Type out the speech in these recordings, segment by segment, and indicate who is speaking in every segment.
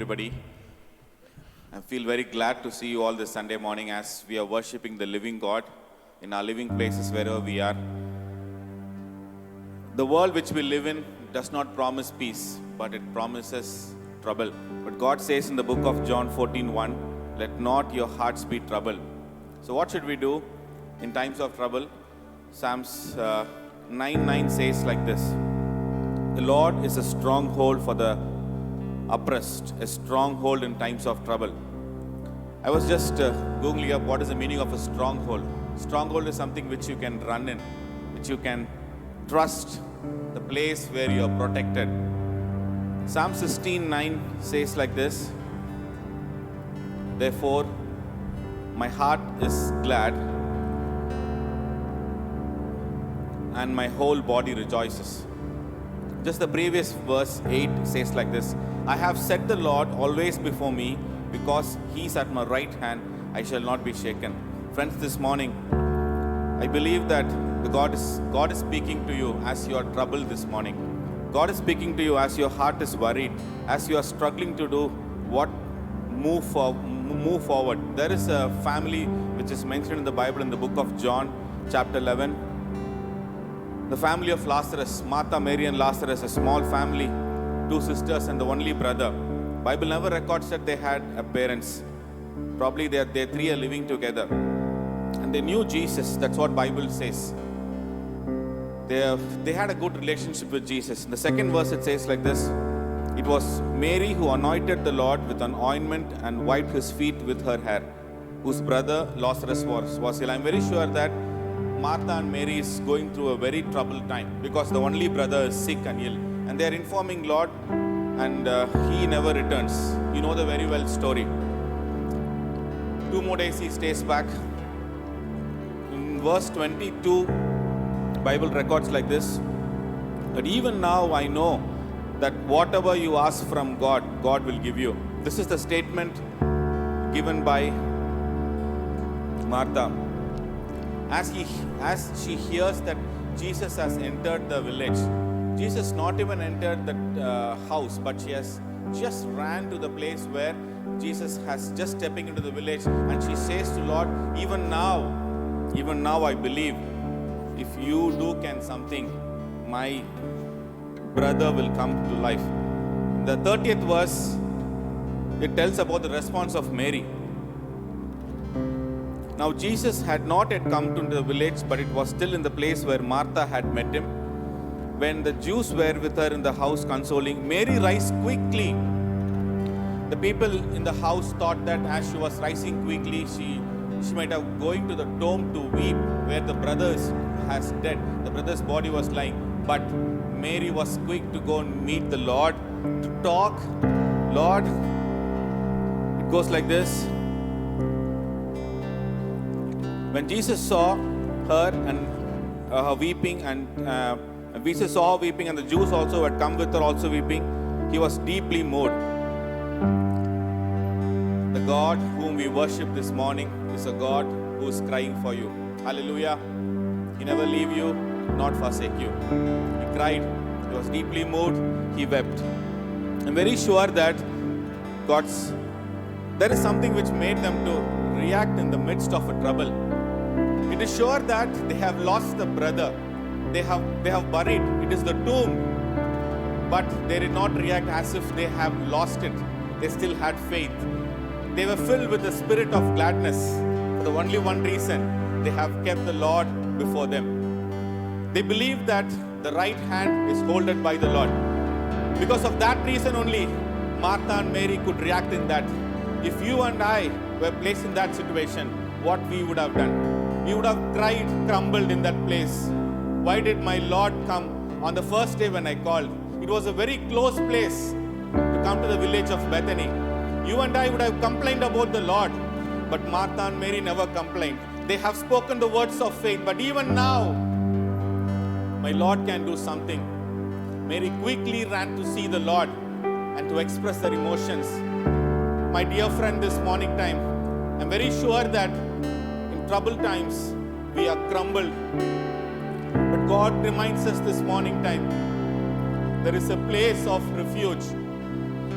Speaker 1: everybody. I feel very glad to see you all this Sunday morning as we are worshiping the living God in our living places wherever we are. The world which we live in does not promise peace, but it promises trouble. But God says in the book of John 14:1, let not your hearts be troubled. So what should we do in times of trouble? Psalms 9:9 says like this, the Lord is a stronghold for the oppressed, a stronghold in times of trouble. I was just googling up what is the meaning of a stronghold. Stronghold is something which you can run in, which you can trust, the place where you are protected. Psalm 16:9 says like this, therefore my heart is glad and my whole body rejoices. Just the previous verse 8 says like this, I have set the Lord always before me, because he is at my right hand, I shall not be shaken. Friends, this morning, I believe that God is speaking to you as you are troubled this morning. God is speaking to you as your heart is worried, as you are struggling to do what move forward. There is a family which is mentioned in the Bible in the book of John, chapter 11. The family of Lazarus, Martha, Mary and Lazarus, a small family, 2 sisters and the only brother. Bible never records that they had a parents. Probably they 3 are living together. And they knew Jesus, that's what Bible says. They had a good relationship with Jesus. In the second verse it says like this, it was Mary who anointed the Lord with an ointment and wiped his feet with her hair, whose brother Lazarus was ill. I'm very sure that Martha and Mary is going through a very troubled time because the only brother is sick and ill. And they are informing Lord and he never returns. You know the very well story. 2 more days he stays back. In verse 22, Bible records like this, that even now I know that whatever you ask from God, God will give you. This is the statement given by Martha. As she hears that Jesus has entered the village, Jesus not even entered the house, but she has just ran to the place where Jesus has just stepping into the village, and she says to Lord, even now I believe if you do can something, my brother will come to life. In the 30th verse, it tells about the response of Mary. Now Jesus had not yet come to the village, but it was still in the place where Martha had met him. When the Jews were with her in the house consoling, Mary rose quickly. The people in the house thought that as she was rising quickly, she might have going to the tomb to weep where the brother has dead. The brother's body was lying. But Mary was quick to go and meet the Lord, to talk. Lord, it goes like this. When Jesus saw her and her weeping, and Jesus saw her weeping, and the Jews also had come with her also weeping, he was deeply moved. The God whom we worship this morning is a God who is crying for you. Hallelujah. He never leave you, not forsake you. He cried. He was deeply moved. He wept. I'm very sure that there is something which made them to react in the midst of a trouble. It is sure that they have lost the brother. They have buried. It is the tomb. But they did not react as if they have lost it. They still had faith. They were filled with the spirit of gladness for the only one reason. They have kept the Lord before them. They believe that the right hand is holded by the Lord. Because of that reason only, Martha and Mary could react in that. If you and I were placed in that situation, what we would have done? We would have cried, crumbled in that place. Why did my Lord come on the first day when I called? It was a very close place to come to the village of Bethany. You and I would have complained about the Lord, but Martha and Mary never complained. They have spoken the words of faith, but even now, my Lord can do something. Mary quickly ran to see the Lord and to express her emotions. My dear friend, this morning time, I'm very sure that in troubled times, we are crumbled. But God reminds us this morning time, there is a place of refuge.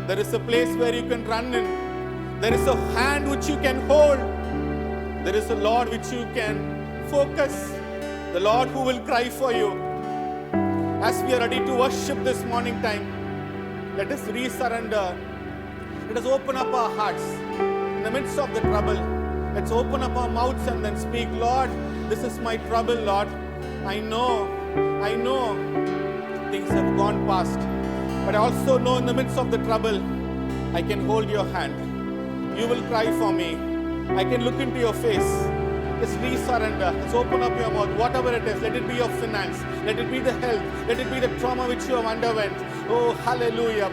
Speaker 1: There is a place where you can run in. There is a hand which you can hold. There is a Lord which you can focus. The Lord who will cry for you. As we are ready to worship this morning time, let us resurrender. Let us open up our hearts. In the midst of the trouble, let's open up our mouths and then speak, Lord, this is my trouble, Lord. I know things have gone past. But I also know in the midst of the trouble, I can hold your hand. You will cry for me. I can look into your face. Just resurrender. Let's open up your mouth. Whatever it is, let it be your finance. Let it be the health. Let it be the trauma which you have underwent. Oh, hallelujah.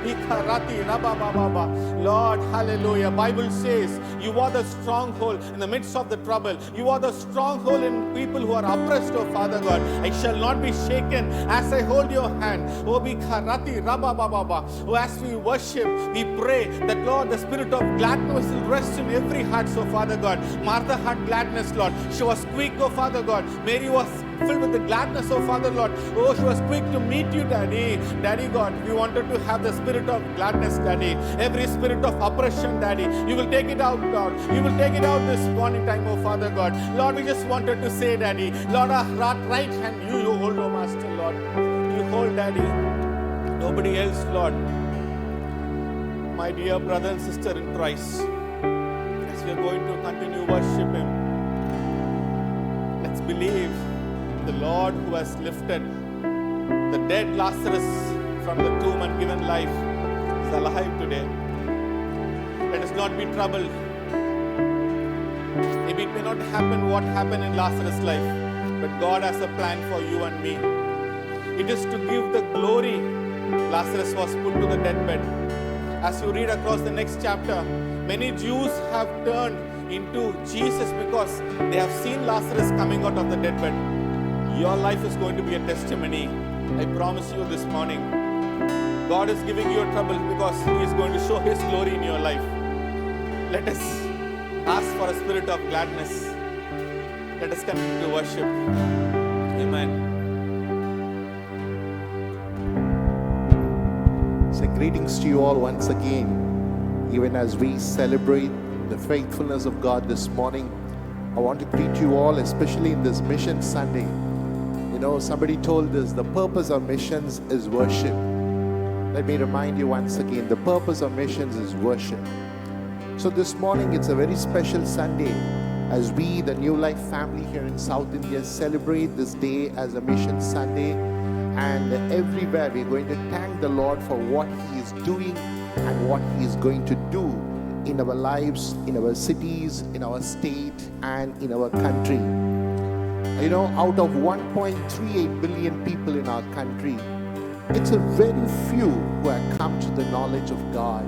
Speaker 1: Lord, hallelujah. Bible says you are the stronghold in the midst of the trouble. You are the stronghold in people who are oppressed, oh Father God. I shall not be shaken as I hold your hand. Oh, as we worship, we pray that, Lord, the spirit of gladness will rest in every heart, so Father God. Martha had gladness, Lord. She was quick, oh Father God. Mary was filled with the gladness, oh Father Lord. Oh, she was quick to meet you, Daddy. Daddy God, we wanted to have the spirit of gladness, Daddy. Every spirit of oppression, Daddy, you will take it out, God. You will take it out this morning time, oh Father God. Lord, we just wanted to say, Daddy, Lord, our right hand, you hold, oh Master, Lord. You hold, Daddy. Nobody else, Lord. My dear brother and sister in Christ, as we are going to continue worship Him, let's believe the Lord who has lifted the dead Lazarus from the tomb and given life is alive today. Let us not be troubled. Maybe it may not happen what happened in Lazarus' life, but God has a plan for you and me. It is to give the glory. Lazarus was put to the deathbed. As you read across the next chapter, many Jews have turned into Jesus because they have seen Lazarus coming out of the deathbed. Your life is going to be a testimony. I promise you this morning. God is giving you a trouble because He is going to show His glory in your life. Let us ask for a spirit of gladness. Let us continue to worship. Amen.
Speaker 2: So greetings to you all once again. Even as we celebrate the faithfulness of God this morning, I want to greet you all, especially in this Mission Sunday. You know, somebody told us the purpose of missions is worship. Let me remind you once again, the purpose of missions is worship. So this morning, it's a very special Sunday as we, the New Life family here in South India, celebrate this day as a Mission Sunday. And everywhere we're going to thank the Lord for what He is doing and what He is going to do in our lives, in our cities, in our state, and in our country. You know, out of 1.38 billion people in our country, it's a very few who have come to the knowledge of God.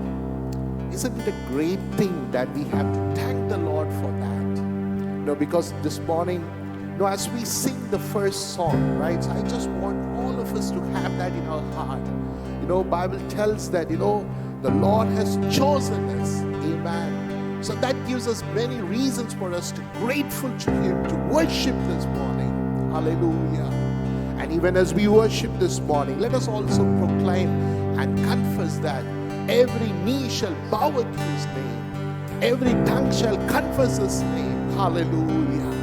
Speaker 2: Isn't it a great thing that we have to thank the Lord for that? You know, because this morning, you know, as we sing the first song, right, so I just want all of us to have that in our heart. You know, Bible tells that, you know, the Lord has chosen us. Amen. So that gives us many reasons for us to be grateful to Him, to worship this morning. Hallelujah. And even as we worship this morning, let us also proclaim and confess that every knee shall bow to His name. Every tongue shall confess His name. Hallelujah.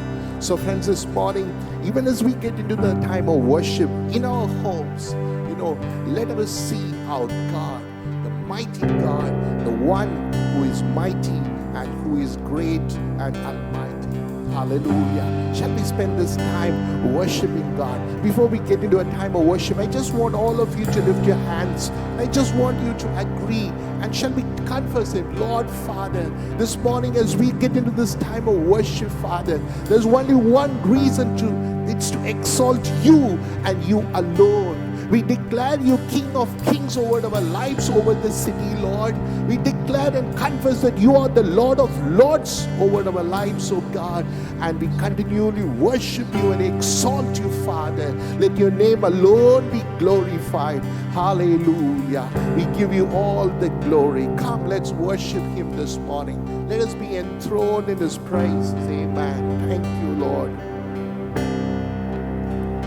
Speaker 2: So friends, this morning, even as we get into the time of worship in our homes, you know, let us see our God, the mighty God, the one who is mighty and who is great and almighty. Hallelujah. Shall we spend this time worshiping God? Before we get into a time of worship, I just want all of you to lift your hands. I just want you to agree. And shall we confess Him? Lord, Father, this morning as we get into this time of worship, Father, there's only one reason to, it's to exalt you and you alone. We declare you King of Kings over our lives, over the city, Lord. We declare and confess that you are the Lord of Lords over our lives, oh God. And we continually worship you and exalt you, Father. Let your name alone be glorified. Hallelujah. We give you all the glory. Come, let's worship Him this morning. Let us be enthroned in His praises. Amen. Thank you, Lord.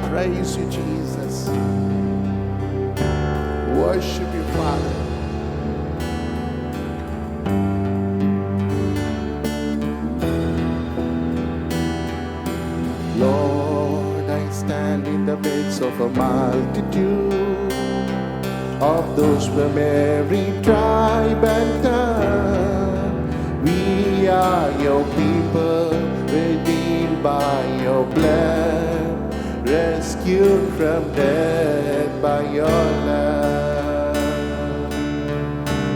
Speaker 2: Praise you, Jesus. Worship you, Father. voice of a multitude of those from every tribe and tongue. We are your people, redeemed by your blood, rescued from death by your love.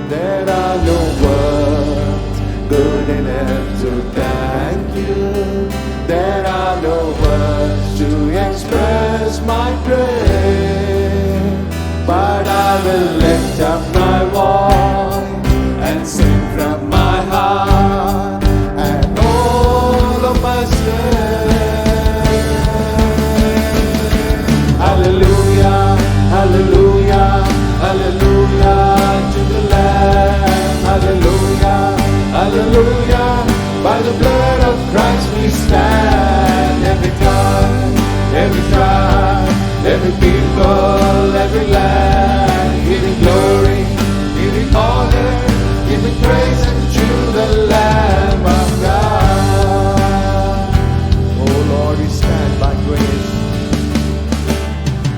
Speaker 2: There are no words good enough to thank you. There are no words to express my praise, but I will lift up my voice and sing from my heart and all of my strength. Hallelujah, hallelujah, hallelujah to the Lamb. Hallelujah, hallelujah. By the blood of Christ we stand. Every tongue, every tribe, every people, every land, giving glory, giving honor, giving praise unto the Lamb of God. Oh Lord, we stand by grace.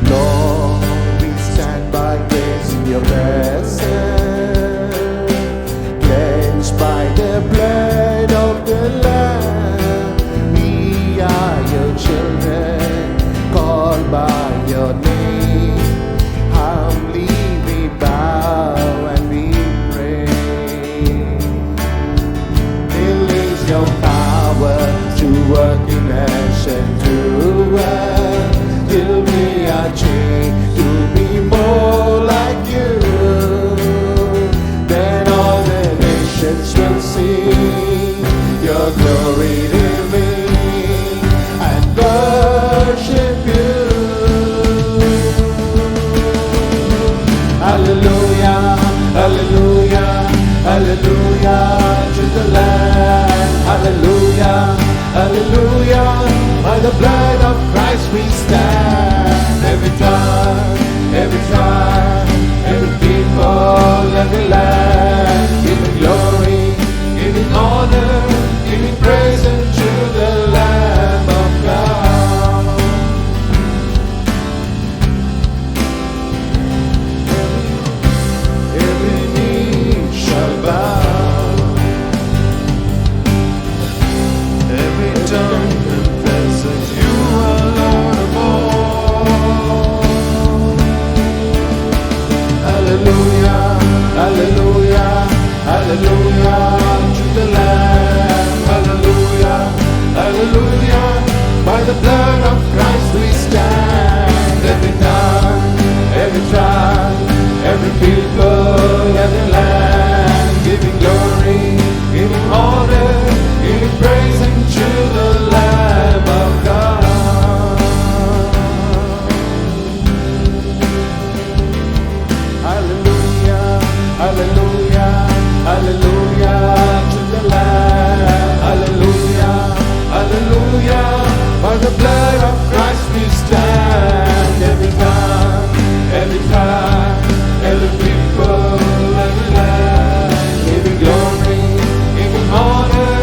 Speaker 2: Lord, we stand by grace in your presence, cleansed by the blood of the Lamb. We are your children, called by your name. Humbly we bow and we pray. Release your power to work in us and through us, till we are changed to be more like you. Then all the nations will see your glory revealed and worship you. Hallelujah, hallelujah, hallelujah to the Lamb. Hallelujah, hallelujah. By the blood of Christ we stand. Every tongue, every tribe, every people, every land, giving glory, giving honor, giving praise unto the Lamb of God. Every knee shall bow, every tongue confess that you are Lord of all. Hallelujah, hallelujah, hallelujah to the Lamb. Hallelujah, hallelujah. By the blood of Christ we stand. Every tongue, every tribe, every people, every land, giving glory, giving honor, giving praise unto the Lamb of God. Hallelujah, hallelujah, hallelujah to the Lamb. Hallelujah, hallelujah. By the blood of Christ we stand. Every tongue, every tribe, every people, every land, giving glory, giving honor,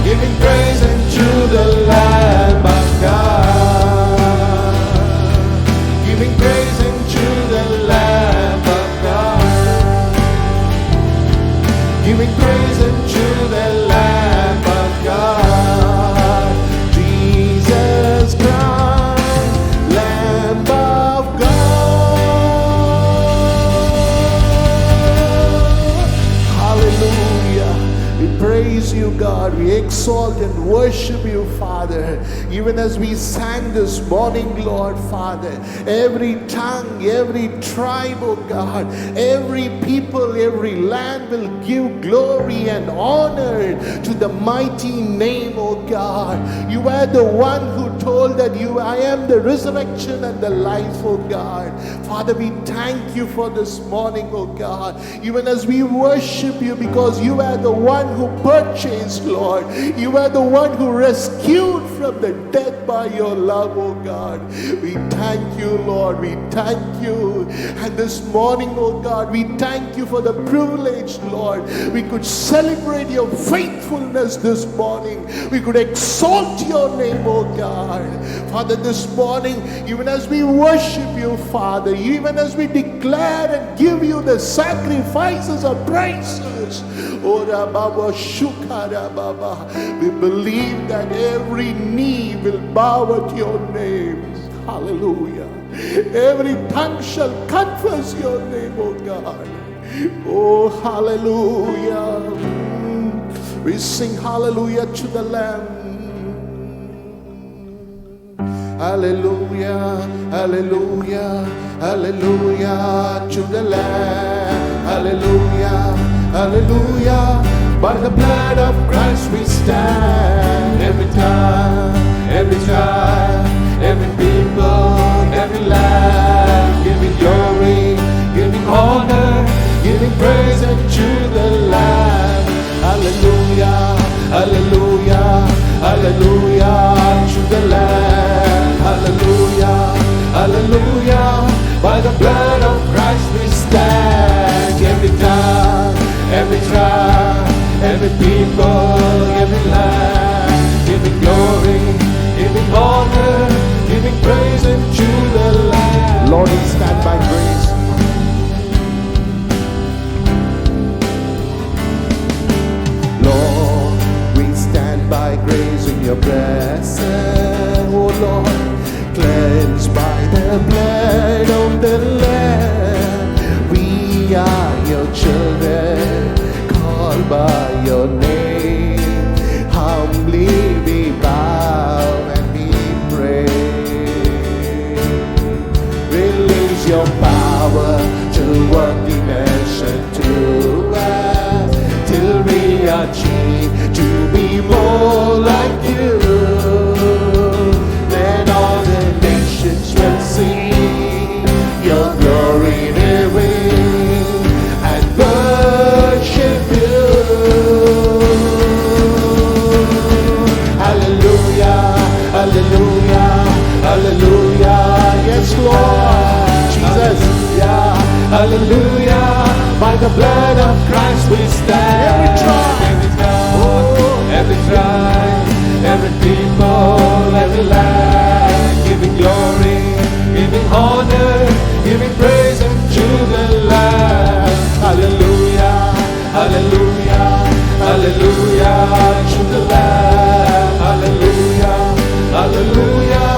Speaker 2: giving praise unto the Lamb of God. Giving praise unto the Lamb of God. Giving praise unto the Lamb of God. Jesus Christ, Lamb of God. Hallelujah. We praise you, God. We exalt and worship you, Father. Even as we sang this morning, Lord, Father, every tongue, every tribe, oh God, every people, every land will give glory and honor to the mighty name, oh God. You are the one who told that I am the resurrection and the life, oh God. Father, we thank you for this morning, oh God. Even as we worship you, because you are the one who purchased purchased, Lord. You are the one who rescued from the death by your love, oh God. We thank you, Lord. We thank you. And this morning, oh God, we thank you for the privilege, Lord. We could celebrate your faithfulness this morning. We could exalt your name, oh God. Father, this morning, even as we worship you, Father, even as we declare and give you the sacrifices of praises, Ora Baba Shukara Baba, we believe that every knee will bow at your name. Hallelujah. Every tongue shall confess your name, oh God. Oh, hallelujah. We sing hallelujah to the Lamb. Hallelujah, hallelujah, hallelujah to the Lamb. Hallelujah, hallelujah. By the blood of Christ we stand. Every time, every tribe, every people, every land, giving glory, giving honor, giving praise unto the Lamb. Hallelujah, hallelujah, hallelujah to the Lamb. Hallelujah, hallelujah. By the blood of Christ we stand. Every time, every tribe, every people, every land, giving glory, giving honor, giving praise unto the Lamb. Lord, we stand by grace. Lord, we stand by grace in your presence, oh Lord, cleansed by the blood of the Lamb. We are your children, called by your name. Humbly we bow and we pray. Release your power to work dimension to us, till we achieve to be more like you. Then all the nations will see your glory they will and worship you. Hallelujah, hallelujah, hallelujah. Yes, Lord Jesus. Yeah, hallelujah. By the blood of Christ we stand. Every tribe, every tribe, every people, every land, giving glory, giving honor, giving praise unto the Lamb. Hallelujah, hallelujah, hallelujah to the Lamb. Hallelujah, hallelujah.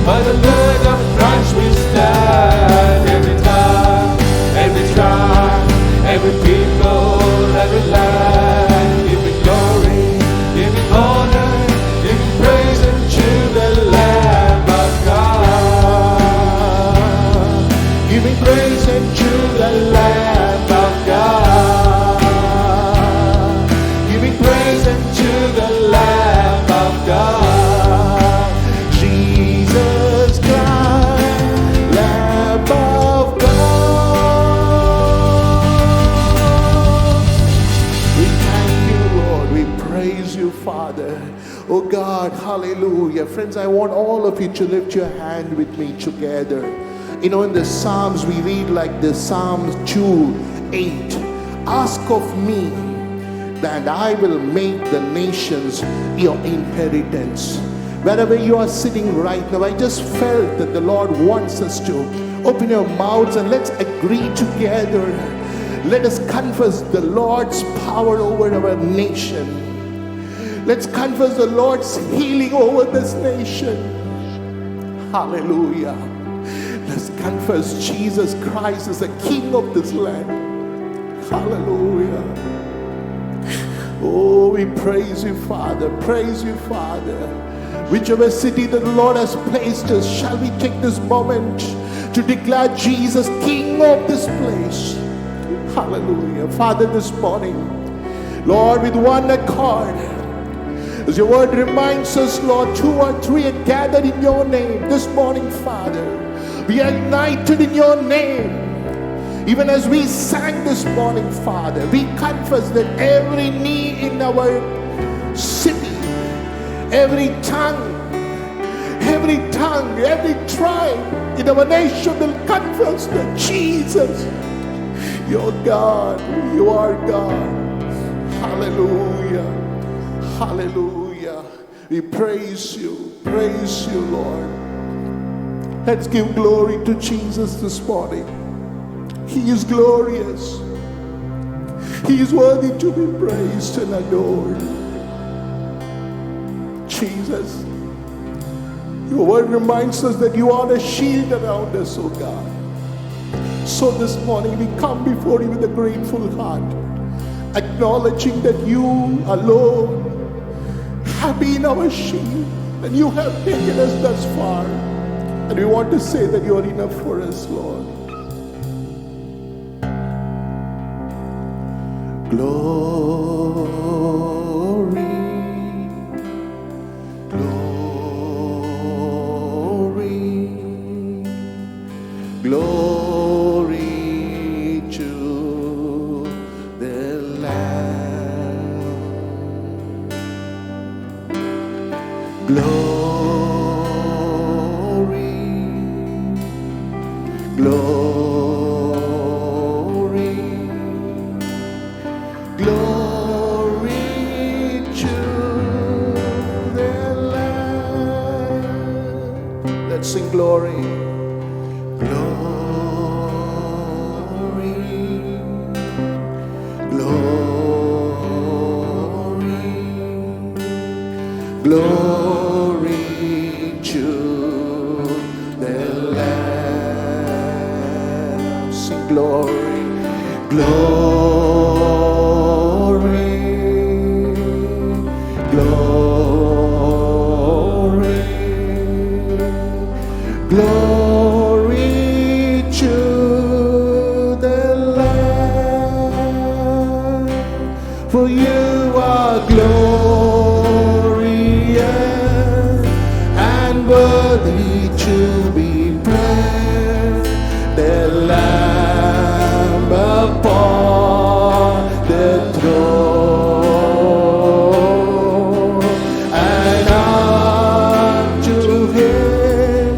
Speaker 2: By the blood of Christ we stand. Every time, every tribe, every people, every land, giving glory, giving honor, giving praise unto the Lamb of God. Giving praise unto the Lamb of God. Giving praise unto the Lamb of God. Jesus Christ, Lamb of God. We thank you, Lord. We praise you, Father. Oh God, hallelujah. Friends, I want all of you to lift your hand with me together. You know, in the Psalms, we read like this, Psalms 2:8. Ask of me, that I will make the nations your inheritance. Wherever you are sitting right now, I just felt that the Lord wants us to open your mouths and let's agree together. Let us confess the Lord's power over our nation. Let's confess the Lord's healing over this nation. Hallelujah. Let's confess Jesus Christ is the King of this land. Hallelujah. Oh, we praise you, Father. Praise you, Father. Whichever city that the Lord has placed us, shall we take this moment to declare Jesus King of this place. Hallelujah. Father, this morning, Lord, with one accord, as your word reminds us, Lord, 2 or 3 are gathered in your name. This morning, Father, we are united in your name. Even as we sang this morning, Father, we confess that every knee in our city, every tongue, every tribe in our nation will confess that Jesus, you're God, you are God. Hallelujah, hallelujah. We praise you, Lord. Let's give glory to Jesus this morning. He is glorious. He is worthy to be praised and adored. Jesus, your word reminds us that you are the shield around us, oh God. So this morning we come before you with a grateful heart, acknowledging that you alone have been our shield and you have taken us thus far. And we want to say that you are enough for us, Lord. Glory, glory, glory to the Lamb. Glory, glory, glory to the Lamb. Let's sing glory. Glory, glory, glory to the Lamb. Sing glory, glory, glory, glory to the Lamb. For you are glorious and worthy to be praised. The Lamb upon the throne, and unto him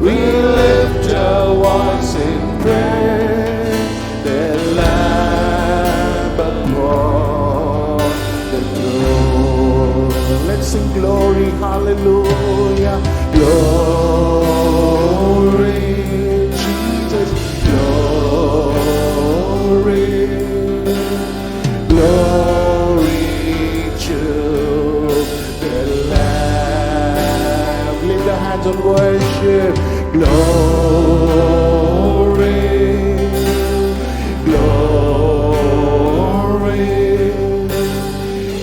Speaker 2: we lift our voice in praise. The Lamb upon the throne. Let's sing glory, hallelujah, glory, Jesus, glory, glory to the Lamb. Lift your hands and worship. Glory, glory,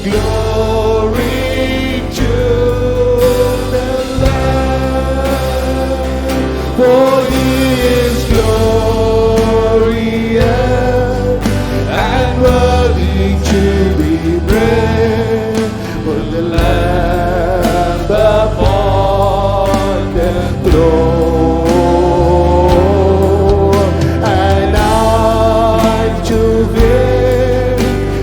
Speaker 2: glory to the Lamb. For he is glorious and worthy to be praised. For the Lamb upon the throne, and unto him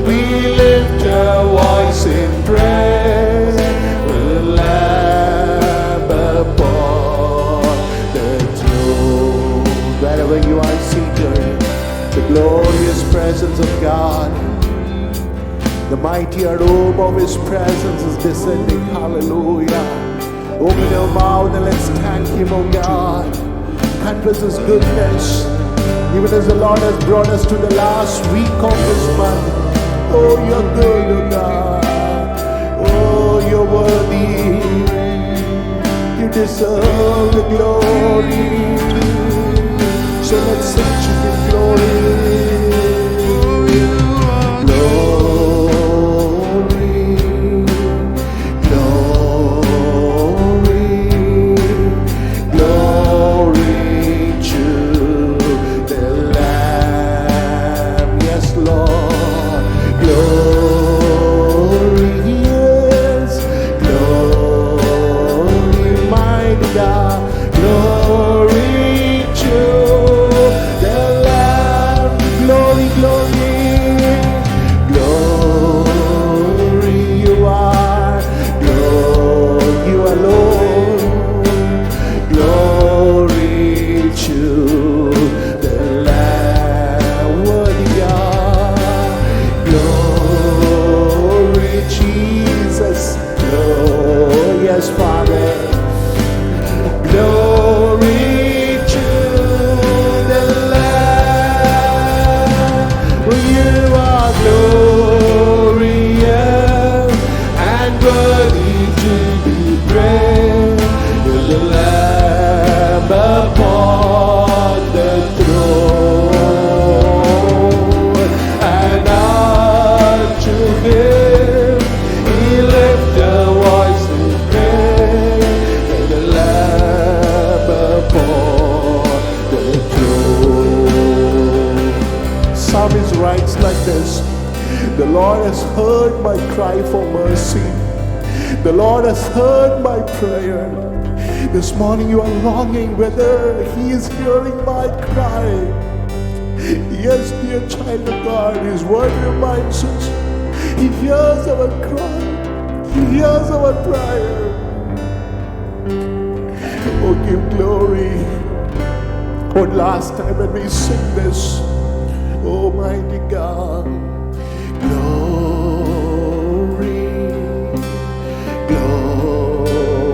Speaker 2: we lift our voice in praise. For the Lamb upon the throne. Wherever you are seated, the glorious presence of God, the mighty aroma of his presence is descending. Hallelujah. Open your mouth and let's thank him, oh God. Confess his goodness, even as the Lord has brought us to the last week of this month. Oh, you're good, oh God. Oh, you're worthy. You deserve the glory. So let's sing to the glory. Glory to the Lamb. The Lord has heard my cry for mercy. The Lord has heard my prayer. This morning you are longing whether He is hearing my cry. Yes, dear child of God, His word reminds us He hears our cry. He hears our prayer. Oh, give glory. One last time when we sing this, Almighty God, glory, glory,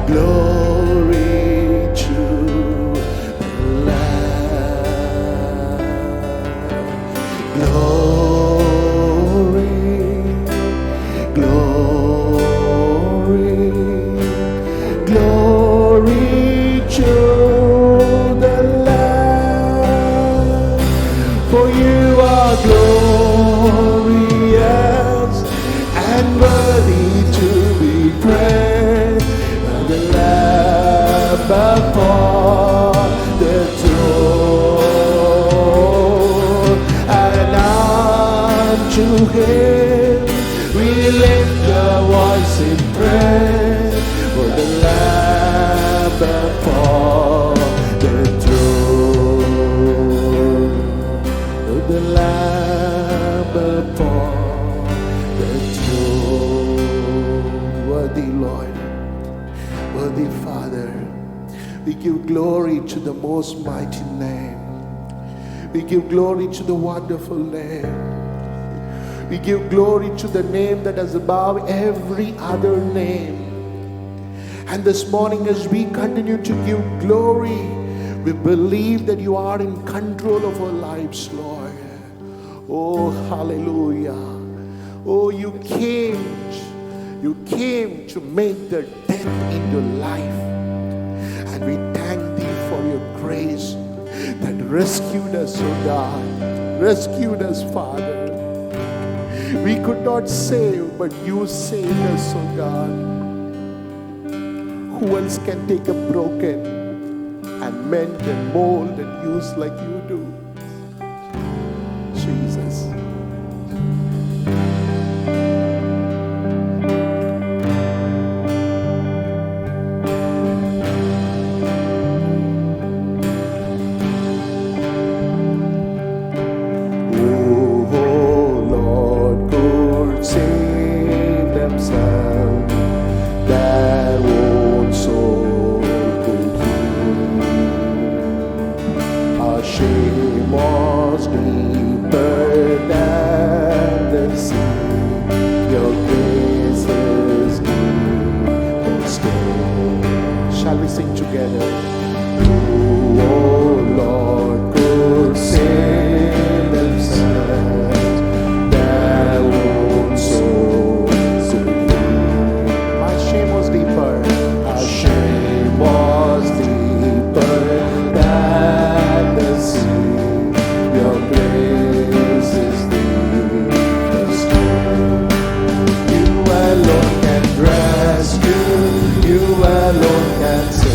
Speaker 2: glory to the Lamb. Glory, glory, glory to the Lamb. For you are glorious and worthy to be praised. The Lamb upon the throne, and unto Him we lift our voice in praise. For the Lamb upon the throne, for the Lamb upon the throne. Worthy Lord, worthy Father, we give glory to the most mighty name. We give glory to the wonderful name. We give glory to the name that is above every other name. And this morning, as we continue to give glory, we believe that you are in control of our lives, Lord. Oh, hallelujah. Oh, you came to make the death in your life. And we thank thee for your grace that rescued us, oh God. Rescued us, Father. We could not save, but you saved us, oh God. Who else can take a broken and mend and mold and use like you do? Jesus. Shall we sing together? Oh Lord, could save themselves their own souls to thee. My shame was deeper. Our shame was deeper than the sea. Your grace is deepest. You alone can rescue. You alone can save.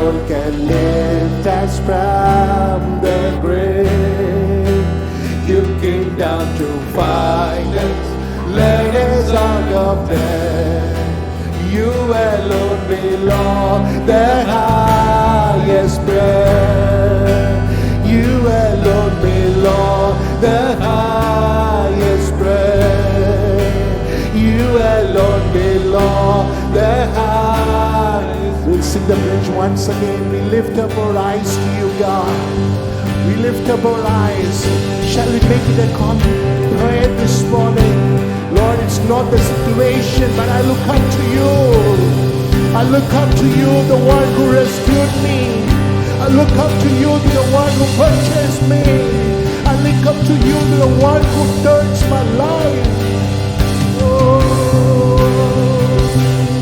Speaker 2: alone can lift us from the grave. You came down to find us, led us out of death. You alone belong the highest prayer. You alone belong the highest prayer. You alone belong the highest. We'll sing the bridge once again. We lift up our eyes to you, God. We lift up our eyes. Shall we make it a common prayer this morning? Lord, it's not the situation, but I look up to you. I look up to you, the one who rescued me. I look up to you, the one who purchased me. I look up to you, the one who turns my life. Oh,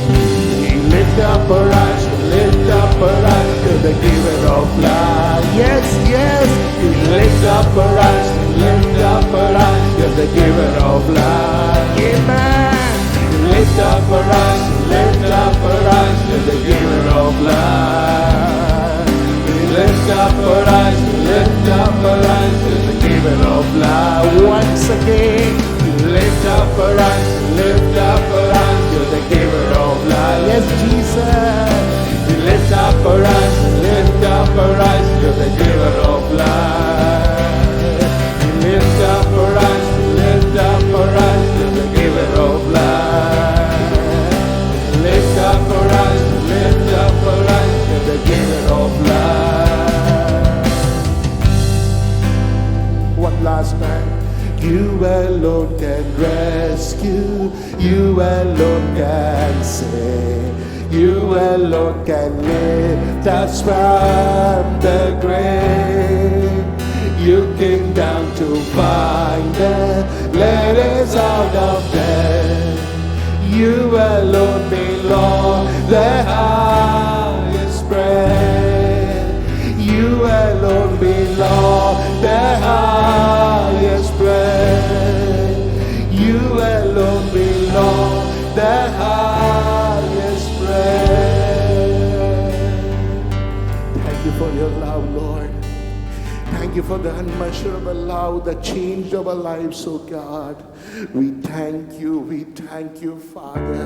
Speaker 2: we lift up our eyes, we lift up our eyes to the giver of life. Yes, yes, we lift up our eyes, we lift up our eyes to the giver of life. Amen. We lift up our eyes, we lift up our eyes to the giver of life. We lift up our eyes, we lift up our eyes to the giver of life. Once again, we lift up our eyes, we lift up our eyes to the giver of life. Yes, Jesus. We lift up our eyes, we lift up our eyes to the giver of life. We lift up our eyes, we lift up our eyes to the giver of life. We lift up our eyes, we lift up our eyes to the giver of life. One last time. You alone can rescue, you alone can save. You alone can lift us from the grave. You came down to find us, led us out of death. You alone belong the highest praise. You alone belong the highest praise. You alone belong the highest praise. Thank you for your love, Lord. Thank you for the unmeasurable love that changed our lives, oh God. We thank you, Father.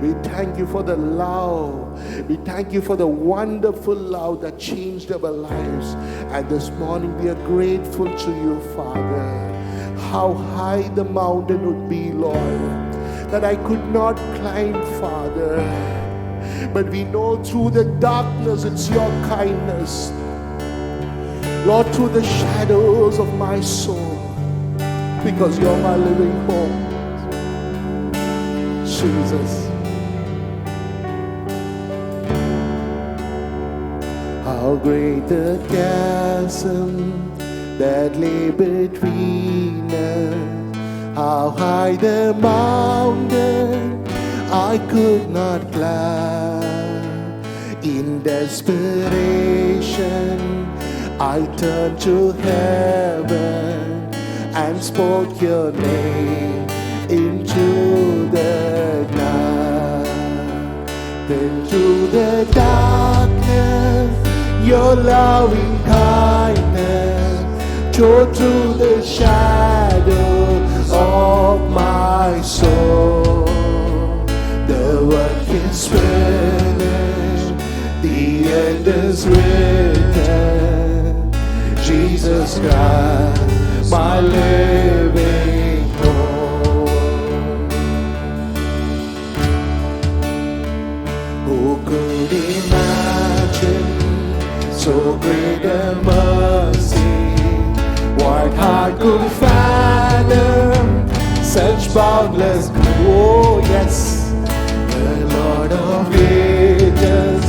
Speaker 2: We thank you for the love. We thank you for the wonderful love that changed our lives. And this morning we are grateful to you, Father. How high the mountain would be, Lord, that I could not climb, Father. But we know through the darkness it's your kindness. Lord, through the shadows of my soul, because you're my living hope. Jesus. How great the chasm that lay between us. How high the mountain I could not climb. In desperation I turned to heaven and spoke your name into the night. Then through the darkness, your loving kindness tore through the shadows of my soul. The work is finished, the end is written. Jesus Christ, my living hope. Who could imagine so great a mercy? What heart could fathom such boundless grace? Oh yes, the Lord of ages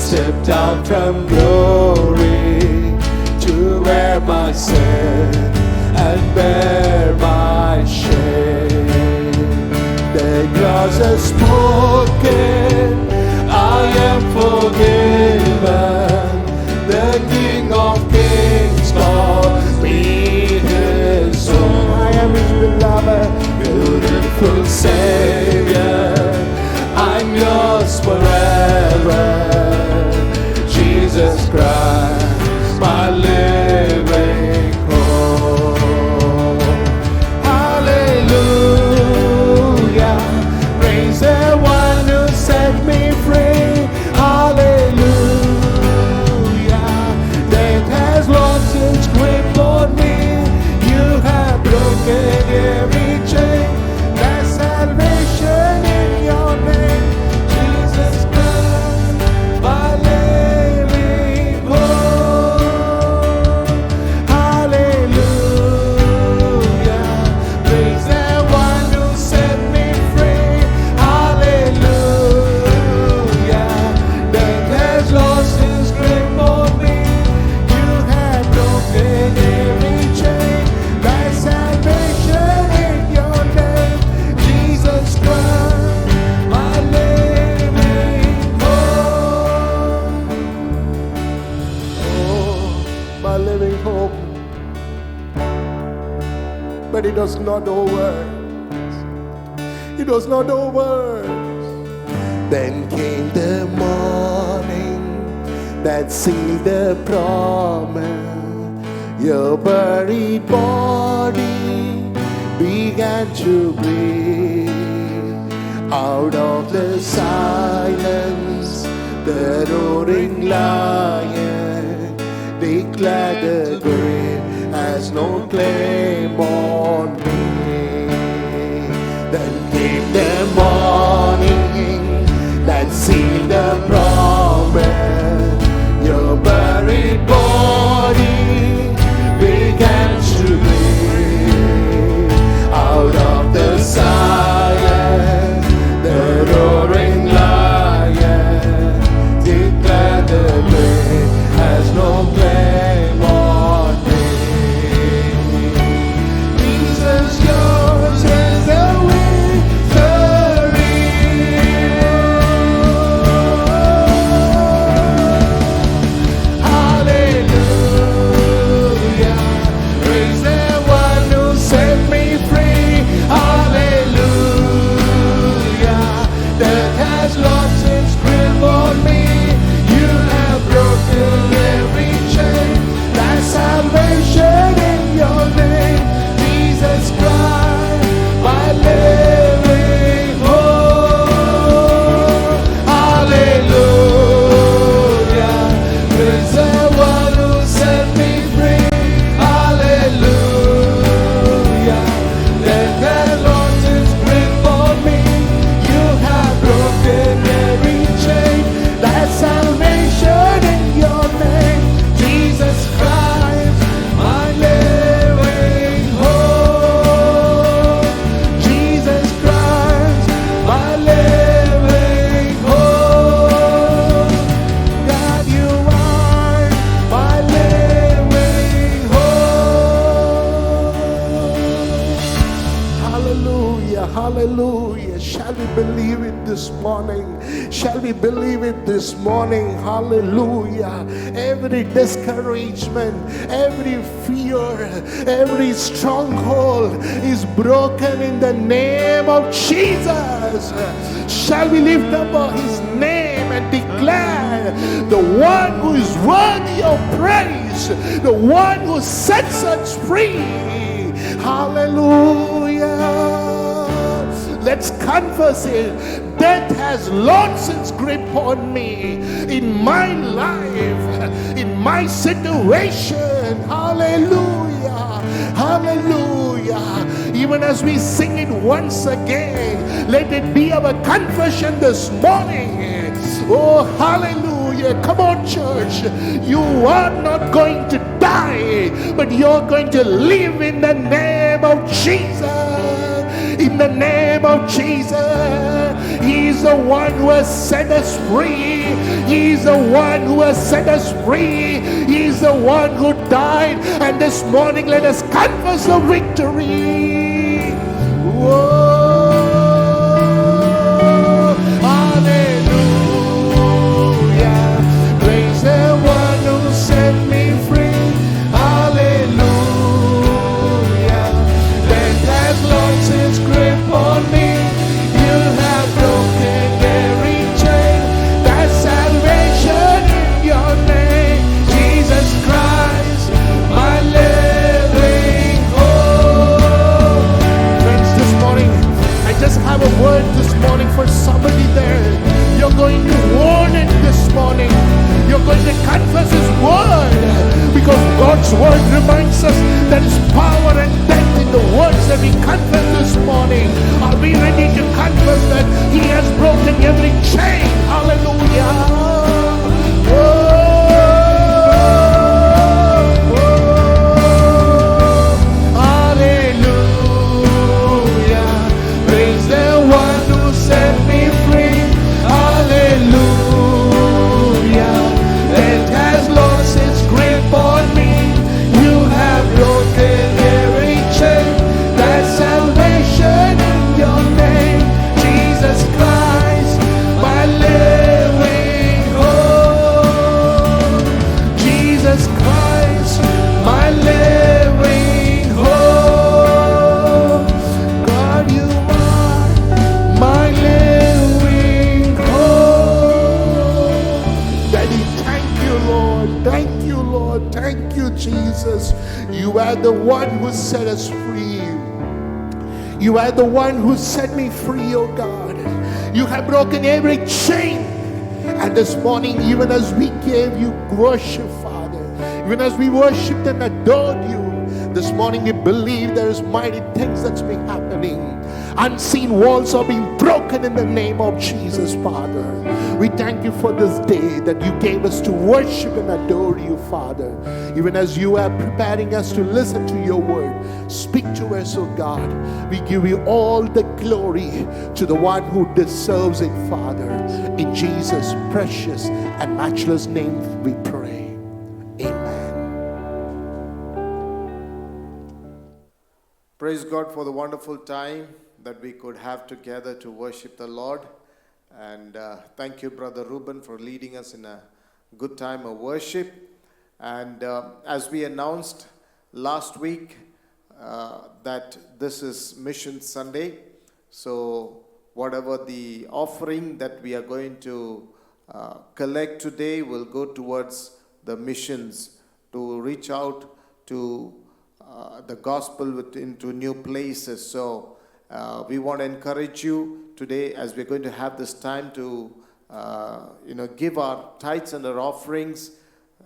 Speaker 2: stepped down from glory to wear my sin and bear my shame. The cross has spoken, I am forgiven. The King of Kings calls me his own. I am his beloved, beautiful Savior. I'm yours forever. but it was not over. It was not over. Then came the morning that sealed the promise. Your buried body began to breathe. Out of the silence, the roaring lion declared the grave has no claim on me. Then came the morning that sealed the promise. Your buried body began to breathe. Out of the silence, the roaring lion declared the grave has no claim on me. Jesus, yours is the victory. Hallelujah. Praise the one who set me free. Hallelujah. Death has lost its grip on me. You have broken every chain. That's salvation in your name, Jesus Christ, my living hope. Hallelujah. Praise the one who set me free. Hallelujah. Death has lost its grip on me. You have broken every chain. That's salvation in your name, Jesus Christ, my living hope. Jesus Christ, my living hope. God, you are my living hope. Hallelujah, hallelujah. Shall we believe it this morning? Shall we believe it this morning? Hallelujah. Every discouragement, every fear, every stronghold is broken in the name of Jesus. Shall we lift up his name and declare the one who is worthy of praise, the one who sets us free? Hallelujah. Let's confess it. Death has lost its grip on me in my life, in my situation. Hallelujah. Hallelujah. Even as we sing it once again, let it be our confession this morning. Oh, hallelujah. Come on, church. You are not going to die, but you're going to live in the name of Jesus. In the name of Jesus. He's the one who has set us free. He's the one who has set us free. He's the one who died. And this morning let us confess the victory. Whoa. Hallelujah. Praise the one who set me free. Hallelujah. Death has lost its grip on me. You have broken every chain. That's salvation in your name, Jesus Christ, my living hope. Friends, this morning I just have a word this morning for somebody there. You're going to warn it this morning. You're going to confess his word, because God's word reminds us there is power and death in the words that we confess this morning. Are we ready to confess that he has broken every chain? Hallelujah. Oh, hallelujah. Praise the one who set me free. Hallelujah. Death has lost its grip on me. You have broken every chain. That's salvation in are the one who set us free. You are the one who set me free, oh God. You have broken every chain. And this morning, even as we gave you worship, Father, even as we worshipped and adored you, this morning we believe there is mighty things that's been happening. Unseen walls are being broken in the name of Jesus, Father. We thank you for this day that you gave us to worship and adore you, Father. Even as you are preparing us to listen to your word, speak to us, oh God. We give you all the glory to the one who deserves it, Father. In Jesus' precious and matchless name we pray. Amen.
Speaker 3: Praise God for the wonderful time that we could have together to worship the Lord. And thank you, Brother Reuben, for leading us in a good time of worship. And as we announced last week that this is Mission Sunday, so whatever the offering that we are going to collect today will go towards the missions to reach out to the gospel into new places. So we want to encourage you today as we're going to have this time to give our tithes and our offerings.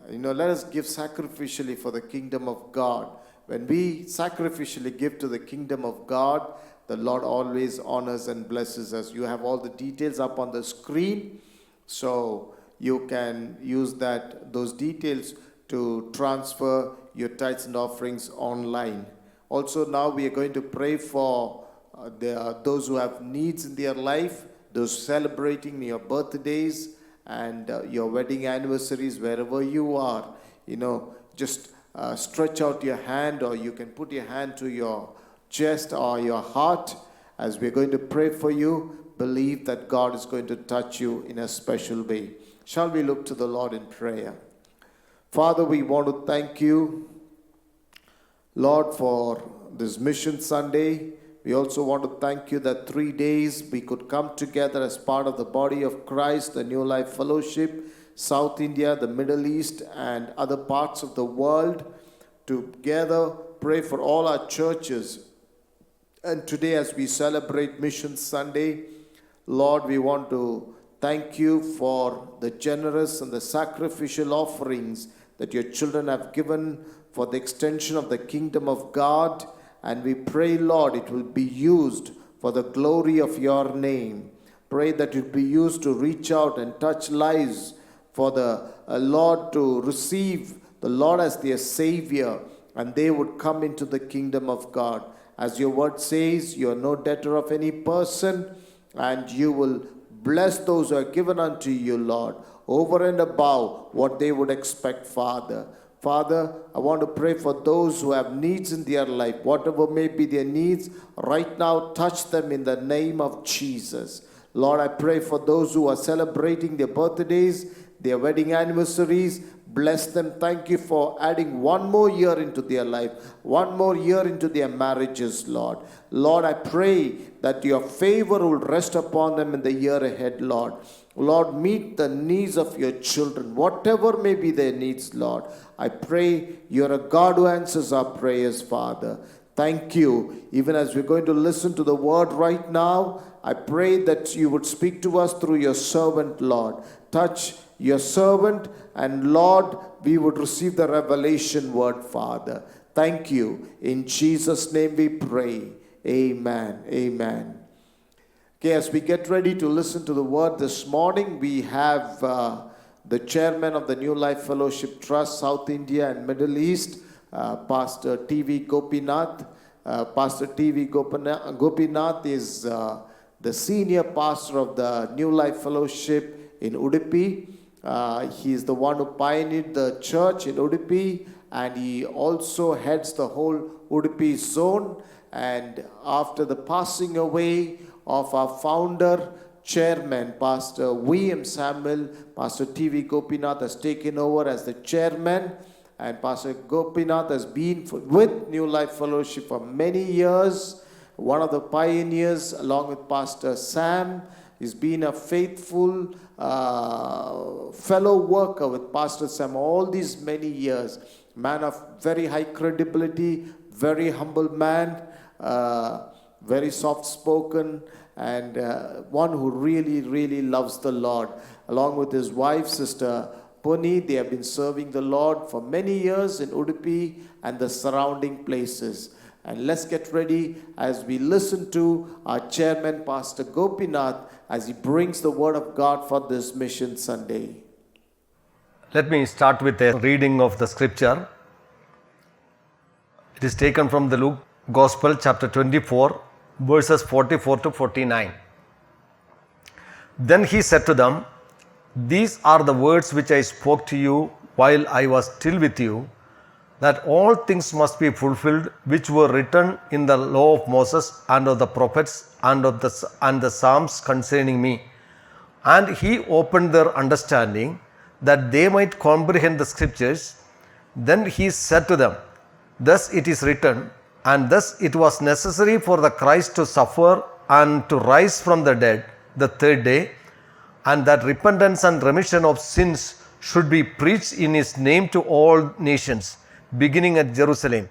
Speaker 3: Let us give sacrificially for the kingdom of God. When we sacrificially give to the kingdom of God, the Lord always honors and blesses us. You have all the details up on the screen, so you can use those details to transfer your tithes and offerings online. Also, now we are going to pray for those who have needs in their life, those celebrating your birthdays and your wedding anniversaries, wherever you are. Just stretch out your hand, or you can put your hand to your chest or your heart as we're going to pray for you. Believe that God is going to touch you in a special way. Shall we look to the Lord in prayer? Father, we want to thank you, Lord, for this Mission Sunday. We also want to thank you that 3 days we could come together as part of the body of Christ, the New Life Fellowship, South India, the Middle East, and other parts of the world, together pray for all our churches. And today, as we celebrate Mission Sunday, Lord, we want to thank you for the generous and the sacrificial offerings that your children have given for the extension of the kingdom of God. And we pray, Lord, it will be used for the glory of your name. Pray that it will be used to reach out and touch lives, for the Lord to receive the Lord as their Savior, and they would come into the kingdom of God. As your word says, you are no debtor of any person, and you will bless those who are given unto you, Lord, over and above what they would expect, Father. Father, I want to pray for those who have needs in their life, whatever may be their needs, right now touch them in the name of Jesus. Lord, I pray for those who are celebrating their birthdays, their wedding anniversaries. Bless them. Thank you for adding one more year into their life, one more year into their marriages, Lord. Lord, I pray that your favor will rest upon them in the year ahead, Lord. Lord, meet the needs of your children, whatever may be their needs, Lord. I pray you're a God who answers our prayers, Father. Thank you. Even as we're going to listen to the word right now, I pray that you would speak to us through your servant, Lord. Touch your servant, and Lord, we would receive the revelation word, Father. Thank you. In Jesus' name we pray. Amen. Amen. Okay, as we get ready to listen to the word this morning, we have the chairman of the New Life Fellowship Trust, South India and Middle East, Pastor T.V. Gopinath. Pastor T.V. Gopinath is the senior pastor of the New Life Fellowship in Udupi. He is the one who pioneered the church in Udupi, and he also heads the whole Udupi zone. And after the passing away of our founder, chairman, Pastor V.M. Samuel, Pastor T.V. Gopinath has taken over as the chairman. And Pastor Gopinath has been with New Life Fellowship for many years. One of the pioneers, along with Pastor Sam. He's been a faithful fellow worker with Pastor Sam all these many years. man of very high credibility, very humble man, very soft spoken, and one who really, really loves the Lord. Along with his wife, Sister Puni, they have been serving the Lord for many years in Udupi and the surrounding places. And let's get ready as we listen to our chairman, Pastor Gopinath, as he brings the word of God for this Mission Sunday.
Speaker 4: Let me start with a reading of the scripture. It is taken from the Luke Gospel, chapter 24, verses 44 to 49. Then he said to them, "These are the words which I spoke to you while I was still with you, that all things must be fulfilled which were written in the law of Moses and of the prophets and the Psalms concerning me." And he opened their understanding that they might comprehend the scriptures. Then he said to them, "Thus it is written, and thus it was necessary for the Christ to suffer and to rise from the dead the third day, and that repentance and remission of sins should be preached in his name to all nations, beginning at Jerusalem.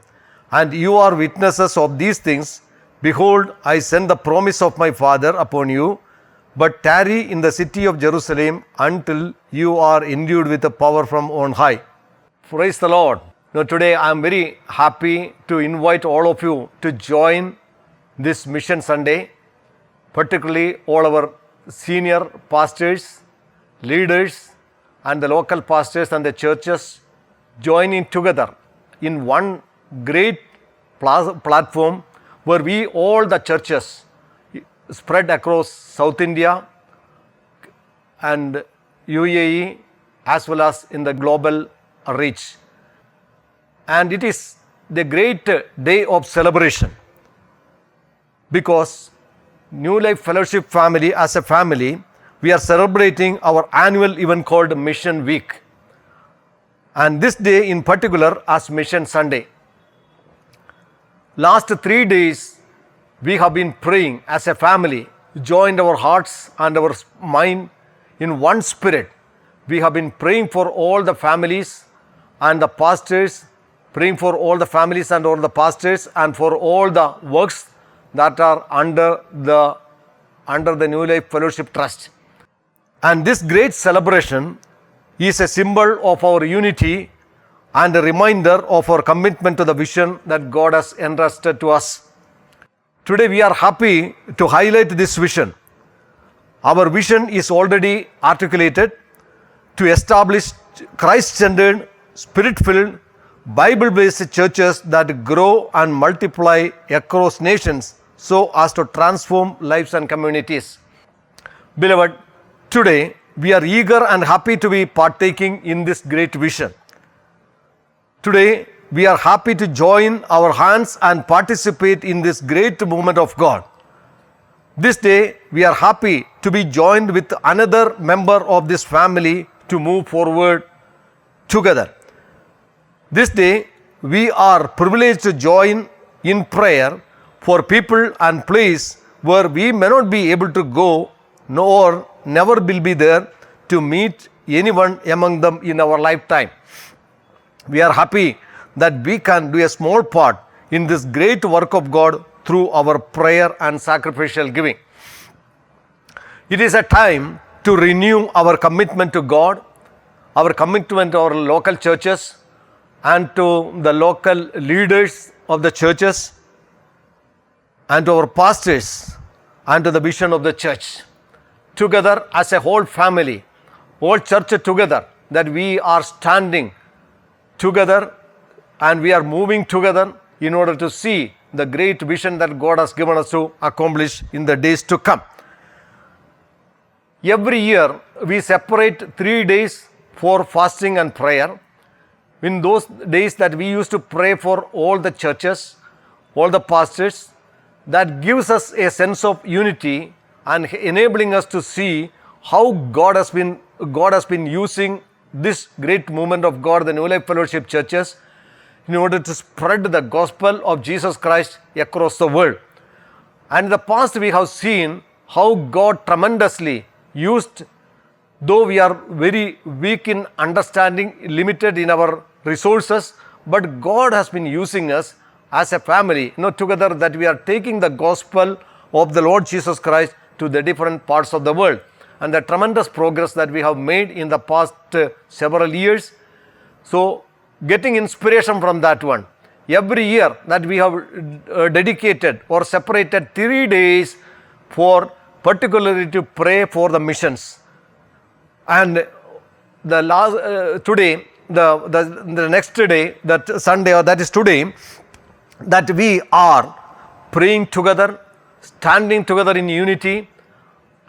Speaker 4: And you are witnesses of these things. Behold, I send the promise of my Father upon you, but tarry in the city of Jerusalem until you are endued with the power from on high." Praise the Lord. Now today I am very happy to invite all of you to join this Mission Sunday, particularly all our senior pastors, leaders, and the local pastors and the churches joining together in one great platform where we, all the churches spread across South India and UAE as well as in the global reach. And it is the great day of celebration because New Life Fellowship family, as a family, we are celebrating our annual event called Mission Week. And this day in particular as Mission Sunday. Last 3 days we have been praying as a family, joined our hearts and our mind in one spirit. We have been praying for all the families and the pastors, praying for all the families and all the pastors and for all the works that are under the New Life Fellowship Trust. And this great celebration is a symbol of our unity and a reminder of our commitment to the vision that God has entrusted to us. Today we are happy to highlight this vision. Our vision is already articulated to establish Christ-centered, Spirit-filled, Bible-based churches that grow and multiply across nations so as to transform lives and communities. Beloved, today we are eager and happy to be partaking in this great vision. Today we are happy to join our hands and participate in this great movement of God. This day we are happy to be joined with another member of this family to move forward together. This day we are privileged to join in prayer for people and place where we may not be able to go nor never will be there to meet anyone among them in our lifetime. We are happy that we can do a small part in this great work of God through our prayer and sacrificial giving. It is a time to renew our commitment to God, our commitment to our local churches, and to the local leaders of the churches, and to our pastors, and to the vision of the church. Together as a whole family, whole church together, that we are standing together and we are moving together in order to see the great vision that God has given us to accomplish in the days to come. Every year we separate 3 days for fasting and prayer. In those days that we used to pray for all the churches, all the pastors, that gives us a sense of unity and enabling us to see how God has been using this great movement of God, the New Life Fellowship churches, in order to spread the gospel of Jesus Christ across the world. And in the past we have seen how God tremendously used, though we are very weak in understanding, limited in our resources, but God has been using us as a family, together, that we are taking the gospel of the Lord Jesus Christ to the different parts of the world. And the tremendous progress that we have made in the past several years. So, getting inspiration from that one. Every year that we have dedicated or separated 3 days for particularly to pray for the missions. And the last today, the next day, that Sunday, or that is today, that we are praying together, standing together in unity,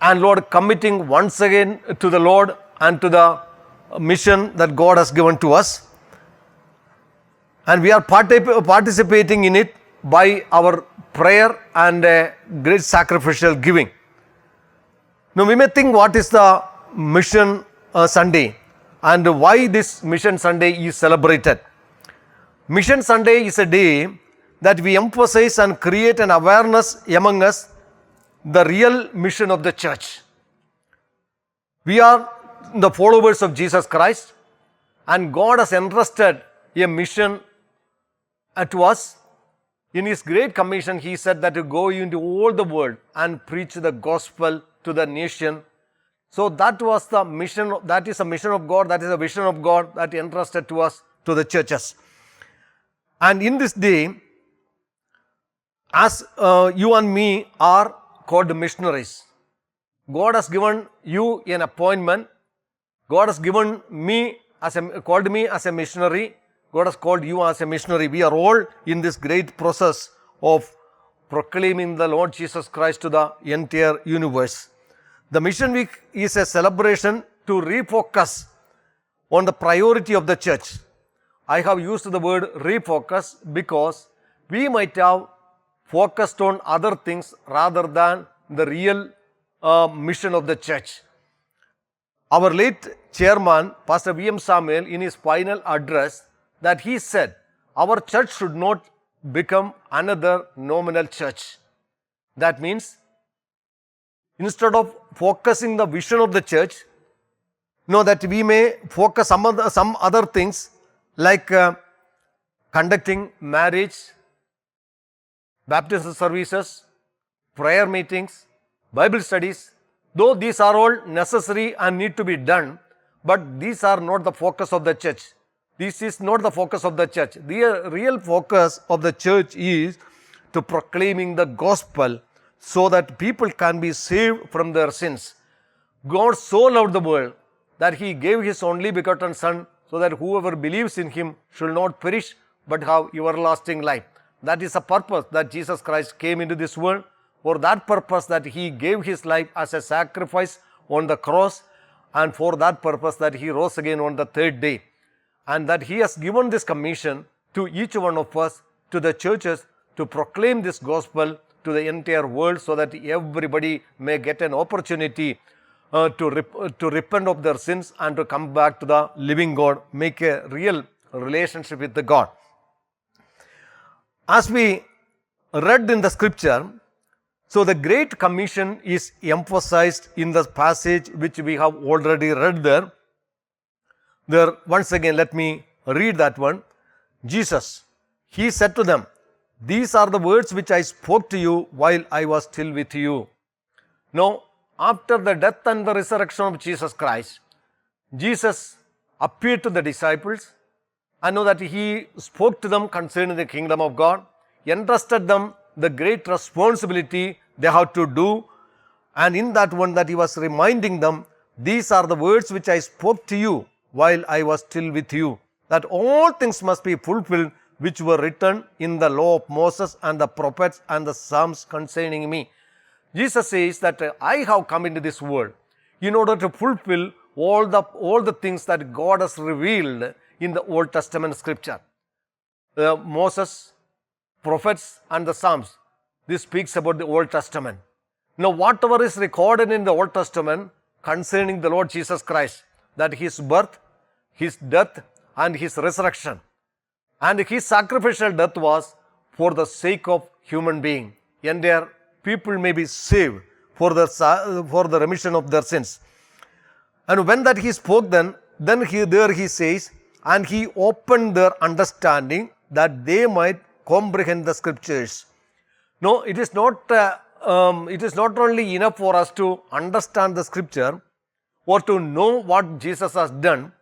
Speaker 4: and Lord, committing once again to the Lord and to the mission that God has given to us. And we are participating in it by our prayer and great sacrificial giving. Now we may think, what is the Mission Sunday and why this Mission Sunday is celebrated? Mission Sunday is a day that we emphasize and create an awareness among us the real mission of the church. We are the followers of Jesus Christ, and God has entrusted a mission to us. In His Great Commission, He said that to go into all the world and preach the gospel to the nation. So that was the mission, that is a mission of God, that is a vision of God that entrusted to us, to the churches. And in this day, as you and me are called missionaries, God has given you an appointment. God has given me called me as a missionary. God has called you as a missionary. We are all in this great process of proclaiming the Lord Jesus Christ to the entire universe. The Mission Week is a celebration to refocus on the priority of the church. I have used the word refocus because we might have focused on other things rather than the real mission of the church. Our late chairman, Pastor V.M. Samuel, in his final address, that he said, our church should not become another nominal church. That means, instead of focusing the vision of the church, that we may focus some other things like conducting marriage, baptism services, prayer meetings, Bible studies. Though these are all necessary and need to be done, but these are not the focus of the church. This is not the focus of the church. The real focus of the church is to proclaiming the gospel so that people can be saved from their sins. God so loved the world that He gave His only begotten Son, so that whoever believes in Him shall not perish but have everlasting life. That is the purpose that Jesus Christ came into this world. For that purpose that He gave His life as a sacrifice on the cross, and for that purpose that He rose again on the third day. And that He has given this commission to each one of us, to the churches, to proclaim this gospel to the entire world, so that everybody may get an opportunity to repent of their sins and to come back to the living God, make a real relationship with the God. As we read in the scripture, so the Great Commission is emphasized in the passage which we have already read there. There, once again, let me read that one. Jesus, He said to them, these are the words which I spoke to you while I was still with you. Now, after the death and the resurrection of Jesus Christ, Jesus appeared to the disciples. I know that He spoke to them concerning the kingdom of God, entrusted them the great responsibility they have to do, and in that one that He was reminding them, these are the words which I spoke to you while I was still with you, that all things must be fulfilled which were written in the law of Moses and the prophets and the Psalms concerning me. Jesus says that I have come into this world in order to fulfill all the things that God has revealed in the Old Testament scripture. Moses, prophets and the Psalms, this speaks about the Old Testament. Now whatever is recorded in the Old Testament concerning the Lord Jesus Christ, that His birth, His death and His resurrection, and His sacrificial death was for the sake of human being, and their people may be saved for the remission of their sins. And when that He spoke, then He says, and He opened their understanding that they might comprehend the scriptures. No, it is not only enough for us to understand the scripture or to know what Jesus has done.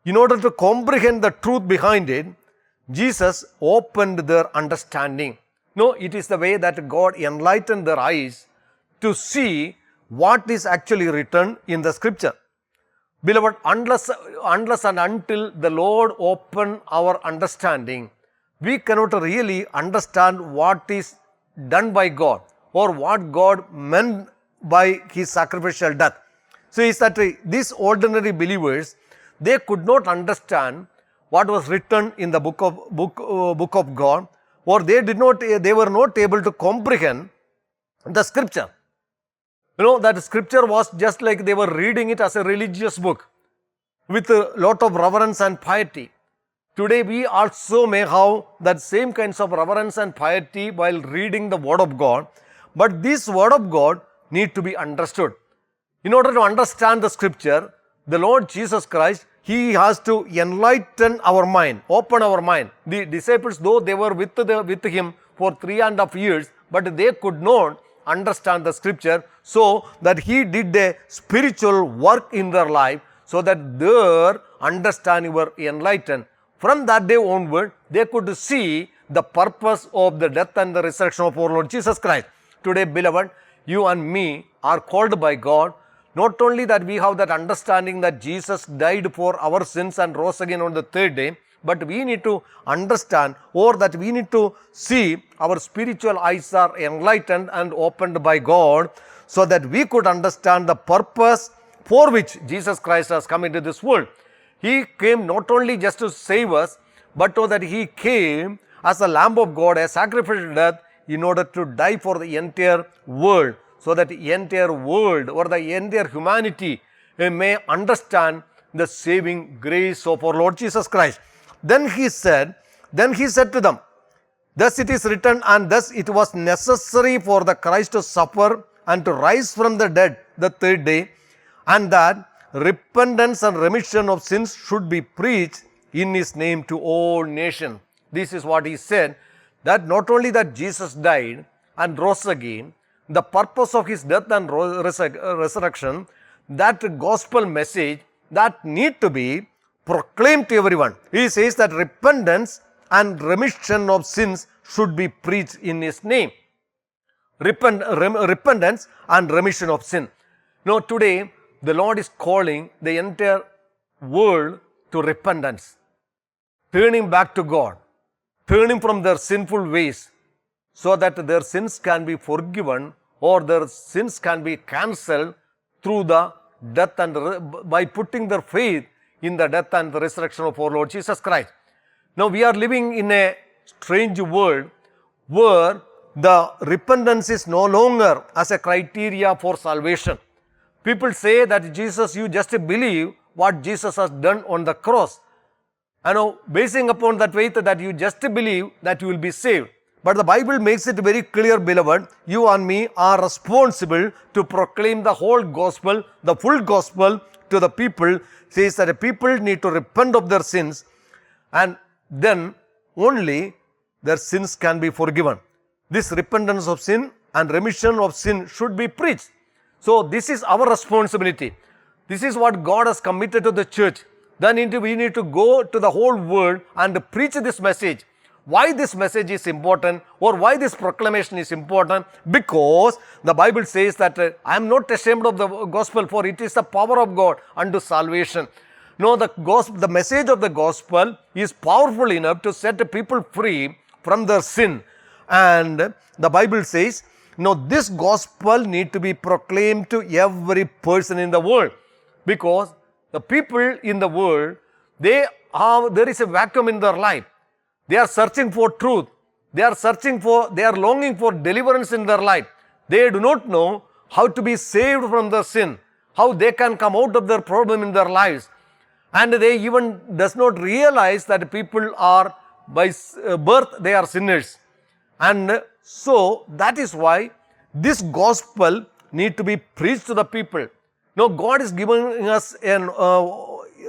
Speaker 4: In order to comprehend the truth behind it, Jesus opened their understanding. No, it is the way that God enlightened their eyes to see what is actually written in the scripture. Beloved, unless and until the Lord open our understanding, we cannot really understand what is done by God or what God meant by His sacrificial death. So is that these ordinary believers, they could not understand what was written in the book of God, or they were not able to comprehend the scripture. You know, that scripture was just like they were reading it as a religious book with a lot of reverence and piety. Today we also may have that same kinds of reverence and piety while reading the Word of God, but this Word of God need to be understood. In order to understand the scripture, the Lord Jesus Christ, He has to enlighten our mind, open our mind. The disciples, though they were with Him for 3.5 years, but they could not understand the scripture, so that He did a spiritual work in their life, so that their understanding were enlightened. From that day onward, they could see the purpose of the death and the resurrection of our Lord Jesus Christ. Today, beloved, you and me are called by God. Not only that we have that understanding that Jesus died for our sins and rose again on the third day, but we need to understand, or that we need to see our spiritual eyes are enlightened and opened by God, so that we could understand the purpose for which Jesus Christ has come into this world. He came not only just to save us, but so that He came as a Lamb of God, a sacrificial death, in order to die for the entire world, so that the entire world or the entire humanity may understand the saving grace of our Lord Jesus Christ. Then He said to them, thus it is written, and thus it was necessary for the Christ to suffer and to rise from the dead the third day, and that repentance and remission of sins should be preached in His name to all nations. This is what He said, that not only that Jesus died and rose again, the purpose of His death and resurrection, that gospel message that need to be proclaimed to everyone. He says that repentance and remission of sins should be preached in His name. Repentance and remission of sin. Now today, the Lord is calling the entire world to repentance, turning back to God, turning from their sinful ways, so that their sins can be forgiven or their sins can be cancelled through the death and by putting their faith in the death and the resurrection of our Lord Jesus Christ. Now we are living in a strange world where the repentance is no longer as a criteria for salvation. People say that Jesus, you just believe what Jesus has done on the cross. And now, basing upon that faith that you just believe that you will be saved. But the Bible makes it very clear, beloved, you and me are responsible to proclaim the whole gospel, the full gospel to the people. It says that the people need to repent of their sins, and then only their sins can be forgiven. This repentance of sin and remission of sin should be preached. So this is our responsibility. This is what God has committed to the church. Then we need to go to the whole world and preach this message. Why this message is important, or why this proclamation is important? Because the Bible says that I am not ashamed of the gospel, for it is the power of God unto salvation. No, the message of the gospel is powerful enough to set people free from their sin. And the Bible says, no, this gospel need to be proclaimed to every person in the world, because the people in the world, there is a vacuum in their life. They are searching for truth. They are longing for deliverance in their life. They do not know how to be saved from their sin, how they can come out of their problem in their lives. And they even does not realize that people are by birth, they are sinners. And so that is why this gospel need to be preached to the people. Now God is giving us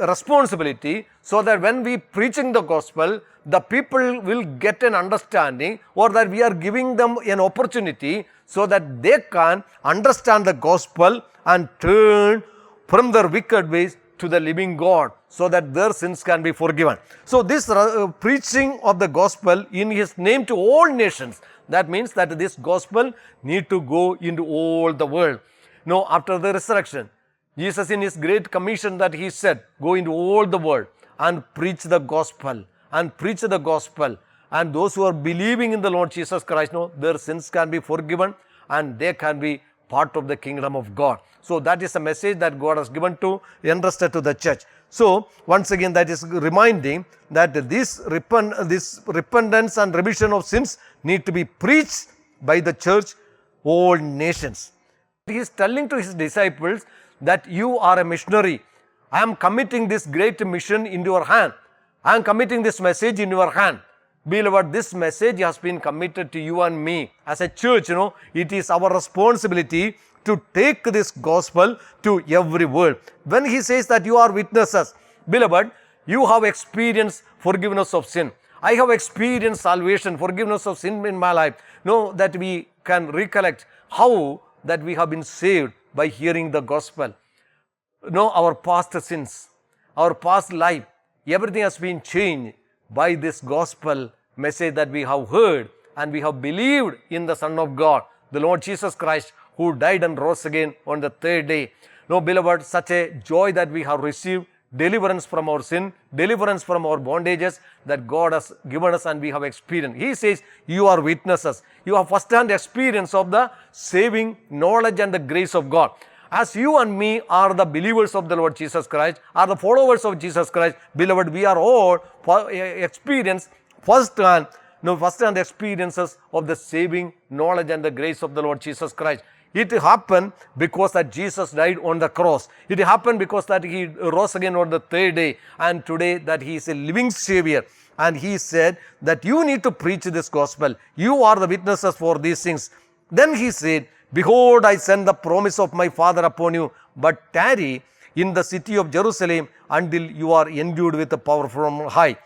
Speaker 4: responsibility so that when we preaching the gospel, the people will get an understanding, or that we are giving them an opportunity so that they can understand the gospel and turn from their wicked ways to the living God, so that their sins can be forgiven. So this preaching of the gospel in His name to all nations, that means that this gospel need to go into all the world. Now, after the resurrection, Jesus in His great commission that He said, go into all the world and preach the gospel, and preach the gospel. And those who are believing in the Lord Jesus Christ, their sins can be forgiven and they can be part of the kingdom of God. So that is a message that God has given to, entrusted to the church. So once again, that is reminding that this repentance and remission of sins need to be preached by the church, all nations. He is telling to His disciples that you are a missionary. I am committing this great mission into your hand. I am committing this message in your hand. Beloved, this message has been committed to you and me. As a church, it is our responsibility to take this gospel to every world. When He says that you are witnesses, beloved, you have experienced forgiveness of sin. I have experienced salvation, forgiveness of sin in my life. Know that we can recollect how that we have been saved by hearing the gospel. Our past sins, our past life, everything has been changed by this gospel message that we have heard, and we have believed in the Son of God, the Lord Jesus Christ, who died and rose again on the third day. Beloved, such a joy that we have received, deliverance from our sin, deliverance from our bondages that God has given us and we have experienced. He says, you are witnesses. You have first-hand experience of the saving knowledge and the grace of God. As you and me are the believers of the Lord Jesus Christ, are the followers of Jesus Christ, beloved, we are all experienced first-hand experiences of the saving knowledge and the grace of the Lord Jesus Christ. It happened because that Jesus died on the cross. It happened because that He rose again on the third day, and today that He is a living Savior. And He said that you need to preach this gospel. You are the witnesses for these things. Then He said, behold, I send the promise of my Father upon you, but tarry in the city of Jerusalem until you are endued with the power from high.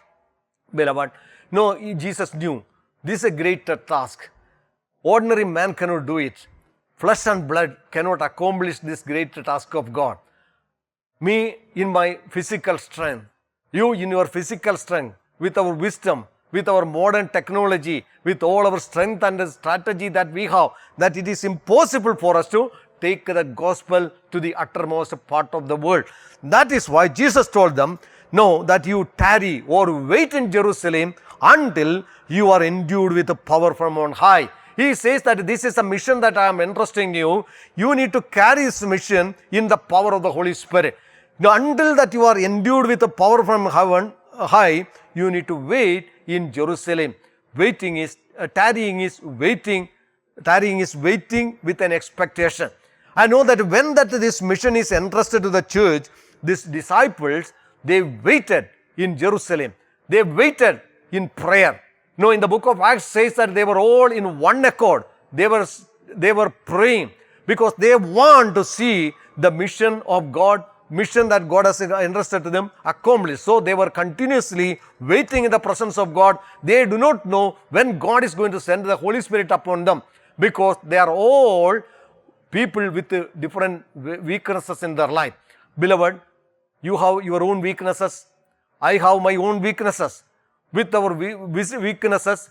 Speaker 4: Beloved, Jesus knew this is a great task. Ordinary man cannot do it. Flesh and blood cannot accomplish this great task of God. Me in my physical strength, you in your physical strength, with our wisdom, with our modern technology, with all our strength and the strategy that we have, that it is impossible for us to take the gospel to the uttermost part of the world. That is why Jesus told them, that you tarry or wait in Jerusalem until you are endued with the power from on high. He says that this is a mission that I am entrusting you. You need to carry this mission in the power of the Holy Spirit. Now, until that you are endued with the power from heaven high, you need to wait in Jerusalem. Tarrying is waiting with an expectation. I know that when this mission is entrusted to the church, these disciples, they waited in Jerusalem. They waited in prayer. In the book of Acts says that they were all in one accord. They were praying because they want to see the mission of God, mission that God has entrusted to them accomplished. So they were continuously waiting in the presence of God. They do not know when God is going to send the Holy Spirit upon them, because they are all people with different weaknesses in their life. Beloved, you have your own weaknesses. I have my own weaknesses. With our weaknesses,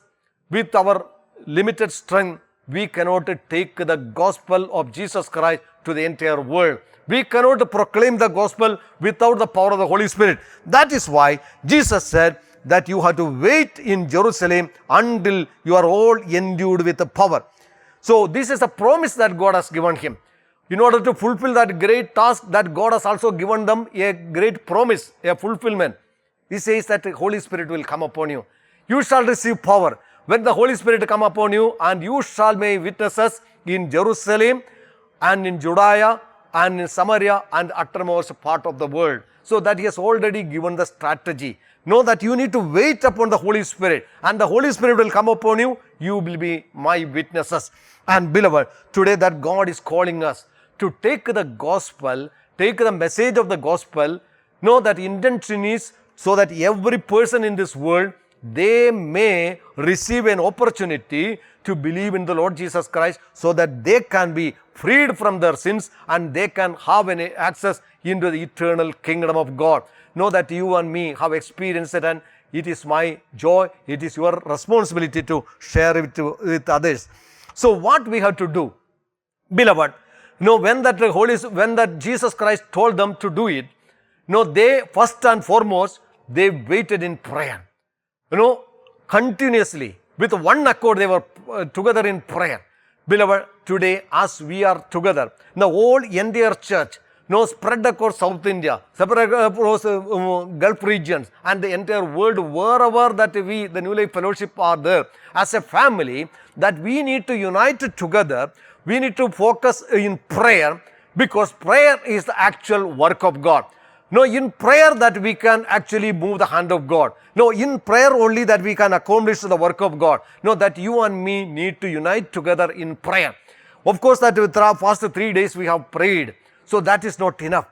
Speaker 4: with our limited strength, we cannot take the gospel of Jesus Christ to the entire world. We cannot proclaim the gospel without the power of the Holy Spirit. That is why Jesus said that you have to wait in Jerusalem until you are all endued with the power. So this is a promise that God has given him. In order to fulfill that great task, that God has also given them a great promise, a fulfillment. He says that the Holy Spirit will come upon you. You shall receive power when the Holy Spirit come upon you, and you shall be witnesses in Jerusalem and in Judea and in Samaria and uttermost part of the world. So that He has already given the strategy. Know that you need to wait upon the Holy Spirit, and the Holy Spirit will come upon you. You will be my witnesses. And beloved, today that God is calling us to take the gospel, take the message of the gospel No, that intention is so that every person in this world, they may receive an opportunity to believe in the Lord Jesus Christ, so that they can be freed from their sins and they can have an access into the eternal kingdom of God. Know that you and me have experienced it, and it is my joy, it is your responsibility to share it with others. So what we have to do, beloved, when that Jesus Christ told them to do it, they first and foremost, they waited in prayer. Continuously, with one accord, they were together in prayer. Beloved, today as we are together, the whole entire church, spread across South India, spread across Gulf regions, and the entire world, wherever that we, the New Life Fellowship, are there, as a family, that we need to unite together. We need to focus in prayer, because prayer is the actual work of God. In prayer that we can actually move the hand of God. In prayer only that we can accomplish the work of God. That you and me need to unite together in prayer. Of course, that with our past 3 days we have prayed. So that is not enough.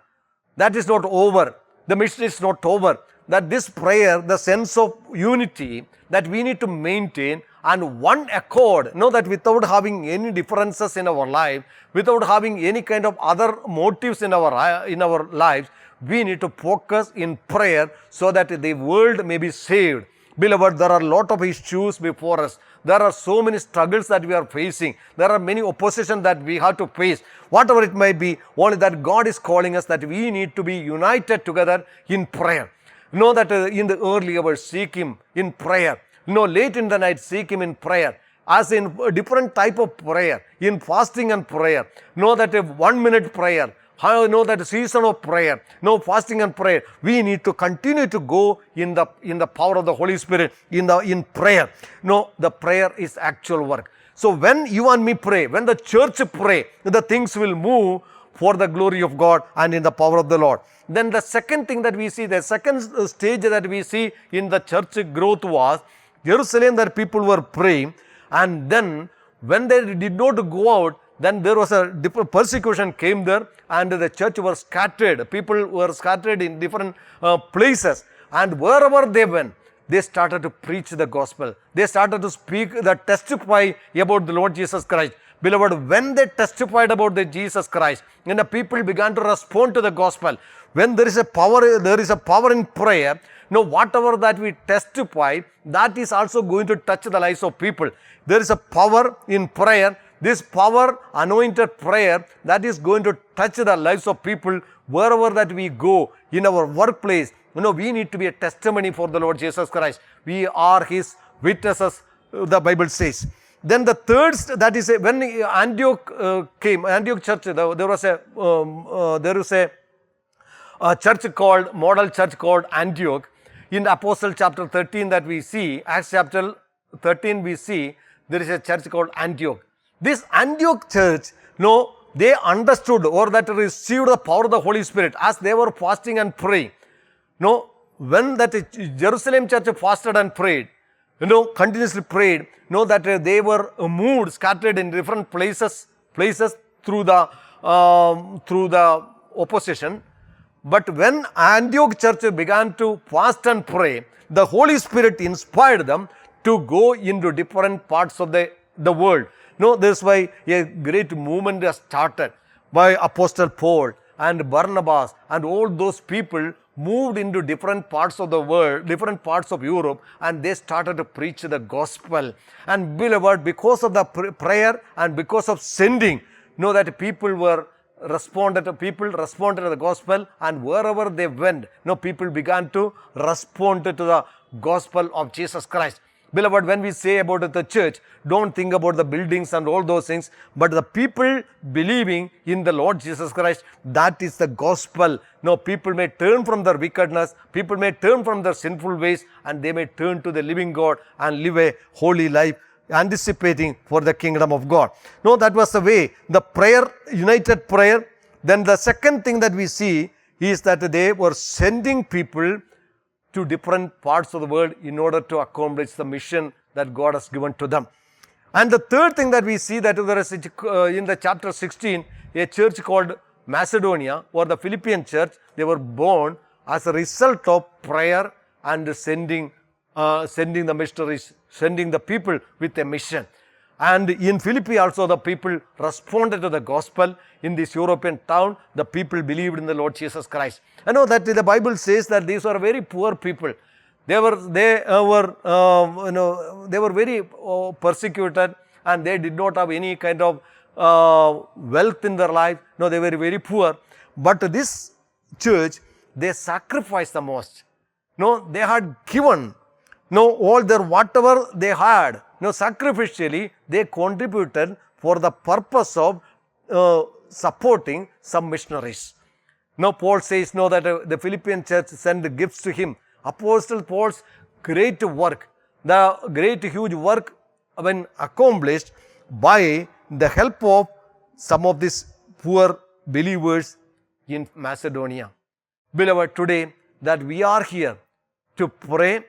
Speaker 4: That is not over. The mission is not over. That this prayer, the sense of unity that we need to maintain, and one accord, that without having any differences in our life, without having any kind of other motives in our lives, we need to focus in prayer so that the world may be saved. Beloved, there are a lot of issues before us. There are so many struggles that we are facing. There are many opposition that we have to face. Whatever it might be, only that God is calling us that we need to be united together in prayer. That in the early hours, seek Him in prayer. Late in the night, seek Him in prayer. As in a different type of prayer, in fasting and prayer. That a 1 minute prayer. How that season of prayer, fasting and prayer. We need to continue to go in the power of the Holy Spirit, in prayer. The prayer is actual work. So when you and me pray, when the church pray, the things will move for the glory of God and in the power of the Lord. Then the second thing that we see, the second stage that we see in the church growth was Jerusalem, that people were praying, and then when they did not go out, then there was a different persecution came there, and the church was scattered. People were scattered in different places, and wherever they went, they started to preach the gospel. They started to speak, testify about the Lord Jesus Christ. Beloved, when they testified about the Jesus Christ, and the people began to respond to the gospel. When there is a power in prayer. Whatever that we testify, that is also going to touch the lives of people. There is a power in prayer. This power, anointed prayer, that is going to touch the lives of people wherever that we go, in our workplace. We need to be a testimony for the Lord Jesus Christ. We are His witnesses, the Bible says. Then the third, that is when Antioch came, Antioch church, there was a church called, model church called Antioch. In Apostle chapter 13 that we see, Acts chapter 13 we see, there is a church called Antioch. This Antioch church, they understood or that received the power of the Holy Spirit as they were fasting and praying. When that Jerusalem church fasted and prayed, continuously prayed, that they were moved, scattered in different places through the opposition. But when Antioch church began to fast and pray, the Holy Spirit inspired them to go into different parts of the world. This is why a great movement has started by Apostle Paul and Barnabas, and all those people moved into different parts of the world, different parts of Europe, and they started to preach the gospel. And beloved, because of the prayer and because of sending, that people responded to the gospel, and wherever they went, people began to respond to the gospel of Jesus Christ. Beloved, when we say about the church, don't think about the buildings and all those things, but the people believing in the Lord Jesus Christ, that is the gospel. People may turn from their wickedness, people may turn from their sinful ways, and they may turn to the living God and live a holy life, anticipating for the kingdom of God. That was the way, the prayer, united prayer. Then the second thing that we see is that they were sending people to different parts of the world in order to accomplish the mission that God has given to them. And the third thing that we see, that there is in the chapter 16, a church called Macedonia, or the Philippian church, they were born as a result of prayer and sending the missionaries, sending the people with a mission. And in Philippi also the people responded to the gospel. In this European town, the people believed in the Lord Jesus Christ. I know that the Bible says that these were very poor people. They were very persecuted, and they did not have any kind of wealth in their life. No, they were very poor. But this church, they sacrificed the most. No, they had given all their whatever they had. Sacrificially they contributed for the purpose of supporting some missionaries. Now Paul says that the Philippian church sent gifts to him. Apostle Paul's great work, the great huge work when accomplished by the help of some of these poor believers in Macedonia. Beloved, today that we are here to pray,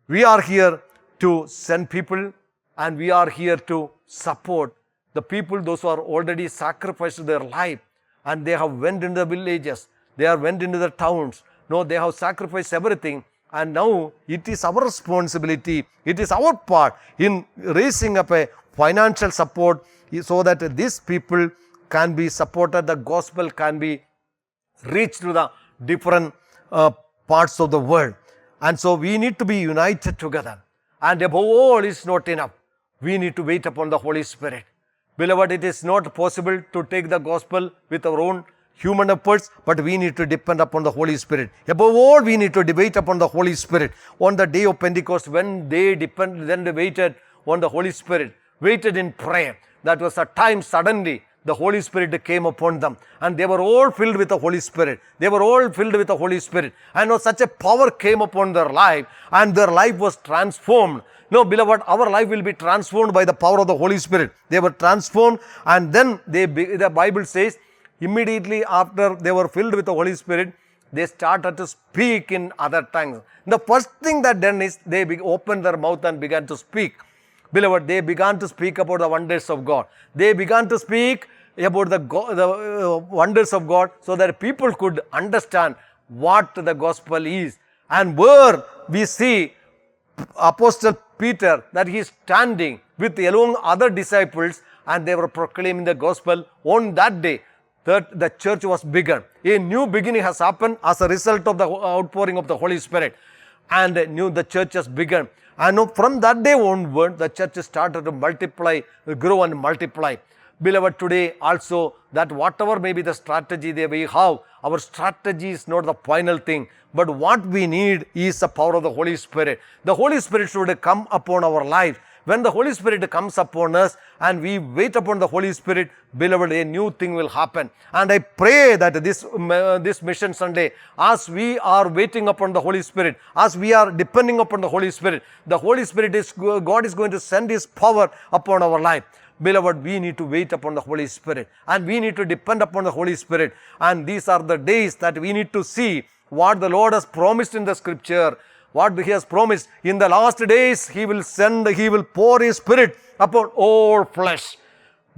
Speaker 4: we are here to send people, and we are here to support the people, those who are already sacrificed their life, and they have went into the villages, they have went into the towns. No, they have sacrificed everything, and now it is our responsibility, it is our part in raising up a financial support so that these people can be supported, the gospel can be reached to the different parts of the world. And so we need to be united together. And above all is not enough. We need to wait upon the Holy Spirit. Beloved, it is not possible to take the gospel with our own human efforts, but we need to depend upon the Holy Spirit. Above all, we need to wait upon the Holy Spirit. On the day of Pentecost, when they waited on the Holy Spirit, waited in prayer. That was a time suddenly the Holy Spirit came upon them, and they were all filled with the Holy Spirit. They were all filled with the Holy Spirit. And now such a power came upon their life, and their life was transformed. No, beloved, our life will be transformed by the power of the Holy Spirit. They were transformed, and then the Bible says, immediately after they were filled with the Holy Spirit, they started to speak in other tongues. The first thing that done is they opened their mouth and began to speak. Beloved, they began to speak about the wonders of God. They began to speak about the wonders of God so that people could understand what the gospel is. And where we see Apostle Peter, that he is standing with along other disciples, and they were proclaiming the gospel. On that day, the church was begun. A new beginning has happened as a result of the outpouring of the Holy Spirit, and the church has begun. And from that day onward, the church started to multiply, grow and multiply. Beloved, today also, that whatever may be the strategy that we have, our strategy is not the final thing, but what we need is the power of the Holy Spirit. The Holy Spirit should come upon our life. When the Holy Spirit comes upon us and we wait upon the Holy Spirit, beloved, a new thing will happen. And I pray that this Mission Sunday, as we are waiting upon the Holy Spirit, as we are depending upon the Holy Spirit, God is going to send His power upon our life. Beloved, we need to wait upon the Holy Spirit, and we need to depend upon the Holy Spirit. And these are the days that we need to see what the Lord has promised in the Scripture. What He has promised, in the last days He will pour His Spirit upon all flesh.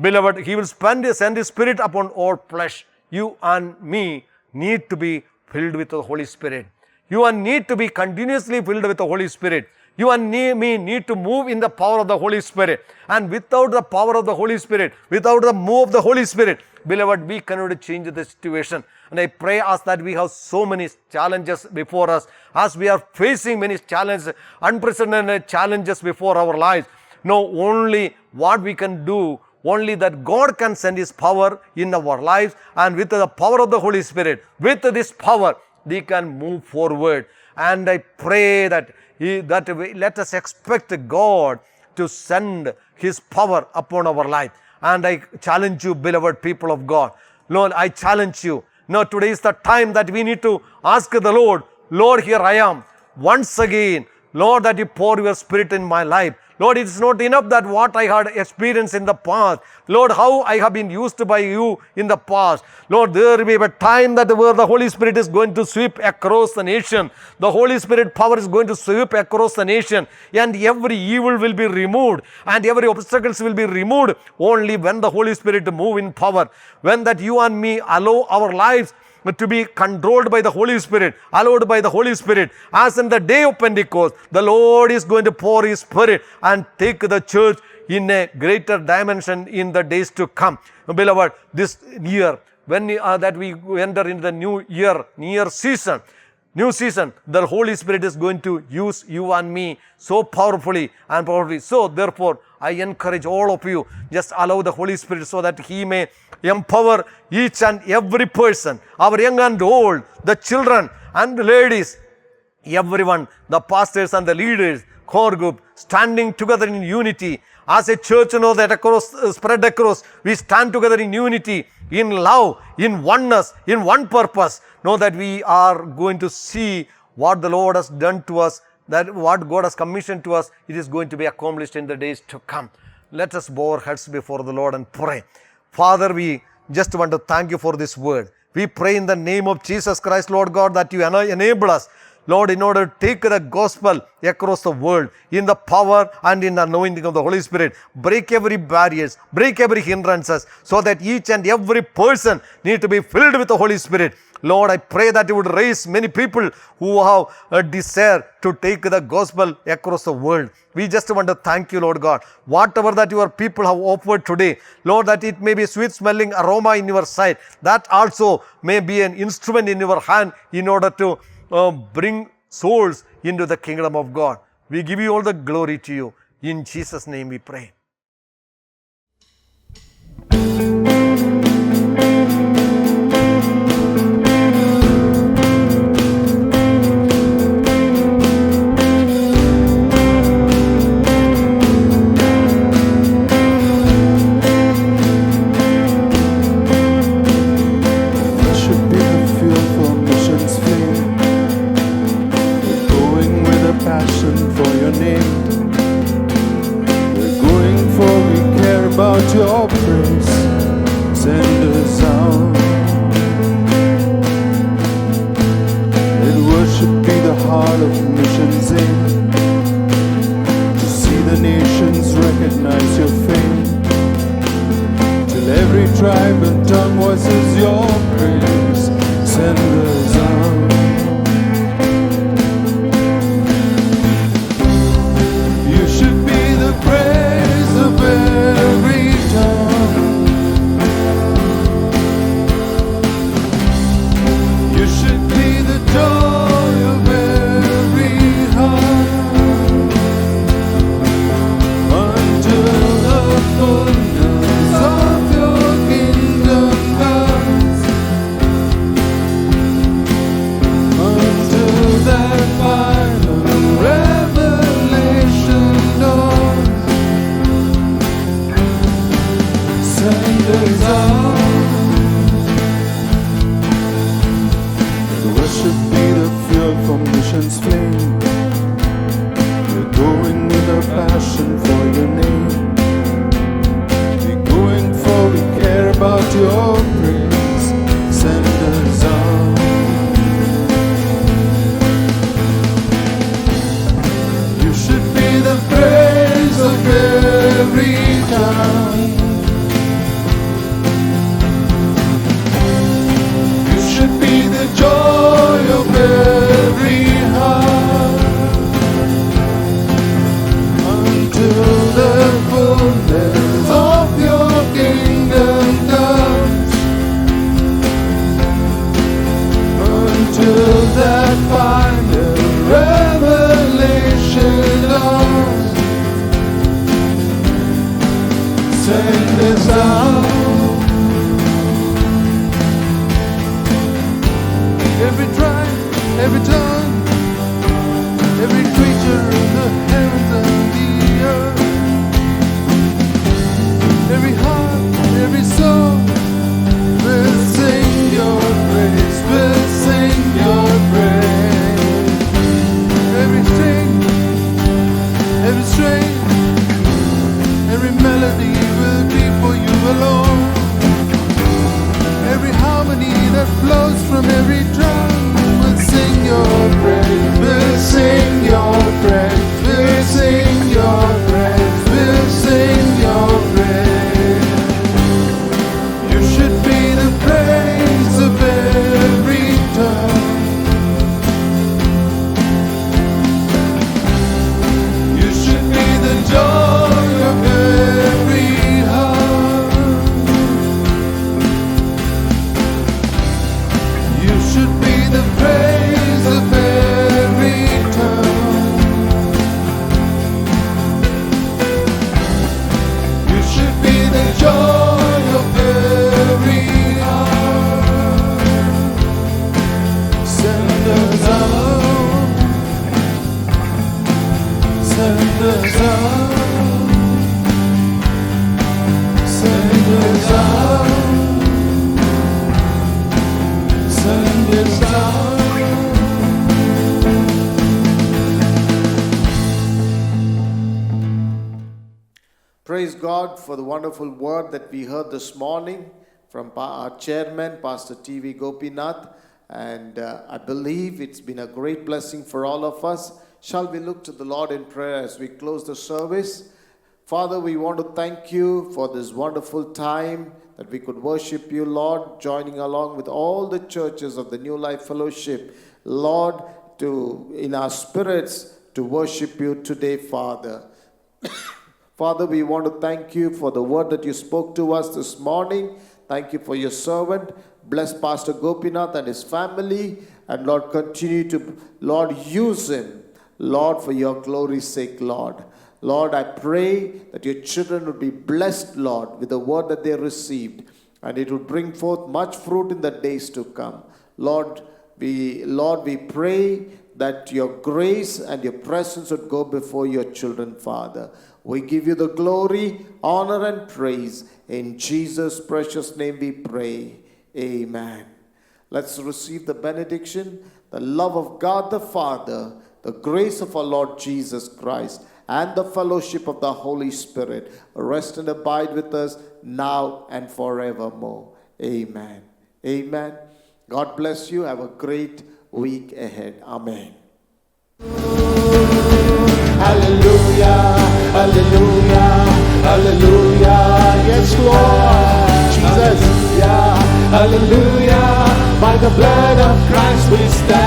Speaker 4: Beloved, He will send His Spirit upon all flesh. You and me need to be filled with the Holy Spirit. You and need to be continuously filled with the Holy Spirit. You and me need to move in the power of the Holy Spirit. And without the power of the Holy Spirit, without the move of the Holy Spirit, beloved, we cannot change the situation. And I pray as that we have so many challenges before us, as we are facing many challenges, unprecedented challenges before our lives. No, only what we can do, only that God can send His power in our lives, and with the power of the Holy Spirit, with this power, we can move forward. And I pray that let us expect God to send His power upon our life. And I challenge you, beloved people of God. Lord, I challenge you. No, today is the time that we need to ask the Lord, Lord, here I am. Once again, Lord, that You pour Your Spirit in my life. Lord, it is not enough that what I had experienced in the past. Lord, how I have been used by You in the past. Lord, there will be a time that where the Holy Spirit is going to sweep across the nation. The Holy Spirit power is going to sweep across the nation, and every evil will be removed, and every obstacles will be removed only when the Holy Spirit move in power. When that you and me allow our lives to be controlled by the Holy Spirit, allowed by the Holy Spirit. As in the day of Pentecost, the Lord is going to pour His Spirit and take the church in a greater dimension in the days to come. Beloved, this year, when that we enter into the new season, the Holy Spirit is going to use you and me so powerfully and powerfully. So therefore, I encourage all of you, just allow the Holy Spirit so that He may empower each and every person, our young and old, the children and the ladies, everyone, the pastors and the leaders, core group, standing together in unity. As a church, that spread across, we stand together in unity, in love, in oneness, in one purpose. Know that we are going to see what the Lord has done to us, that what God has commissioned to us, it is going to be accomplished in the days to come. Let us bow our heads before the Lord and pray. Father, we just want to thank you for this word. We pray in the name of Jesus Christ, Lord God, that you enable us, Lord, in order to take the gospel across the world in the power and in the anointing of the Holy Spirit. Break every barriers, break every hindrances, so that each and every person need to be filled with the Holy Spirit. Lord, I pray that you would raise many people who have a desire to take the gospel across the world. We just want to thank you, Lord God. Whatever that your people have offered today, Lord, that it may be sweet smelling aroma in your sight, that also may be an instrument in your hand in order to bring souls into the kingdom of God. We give you all the glory to you. In Jesus' name we pray.
Speaker 5: Your praise, send us out. Let worship be the heart of missions aim, to see the nations recognize your fame, till every tribe and tongue voices your praise. Send us out. You should be the praise of every you should be the joy of every heart, until the fullness of your kingdom comes, until that final revelation dawns. Send us out. Worship be the fuel for mission's flame. We're going with a passion for your name. We're going for we care about your praise. Send us out. You should be the praise of every tongue. Be the joy of every heart, until the fullness of your kingdom comes, until that final revelation dawns. Send us out. Every tribe, every tongue, every creature in the heavens and the earth, every heart, every soul will sing your praise, will sing your praise. Every string, every strain, every melody will be for you alone. Every harmony that flows from every drum will sing your praise. us out. Send us out. Send us out. Send us out.
Speaker 3: Praise God for the wonderful word that we heard this morning from our chairman, Pastor T.V. Gopinath. And I believe it's been a great blessing for all of us. Shall we look to the Lord in prayer as we close the service? Father, we want to thank you for this wonderful time that we could worship you, Lord, joining along with all the churches of the New Life Fellowship, Lord, in our spirits to worship you today, Father. Father, we want to thank you for the word that you spoke to us this morning. Thank you for your servant. Bless Pastor Gopinath and his family. And Lord, continue to, Lord, use him, Lord, for your glory's sake, Lord. Lord, I pray that your children would be blessed, Lord, with the word that they received. And it would bring forth much fruit in the days to come. Lord, we pray that your grace and your presence would go before your children, Father. We give you the glory, honor, and praise. In Jesus' precious name we pray. Amen. Let's receive the benediction. The love of God the Father, the grace of our Lord Jesus Christ, and the fellowship of the Holy Spirit rest and abide with us now and forevermore. Amen. Amen. God bless you. Have a great week ahead. Amen.
Speaker 2: Hallelujah, hallelujah, hallelujah. Yes, Lord Jesus.
Speaker 5: Hallelujah. By the blood of Christ we stand.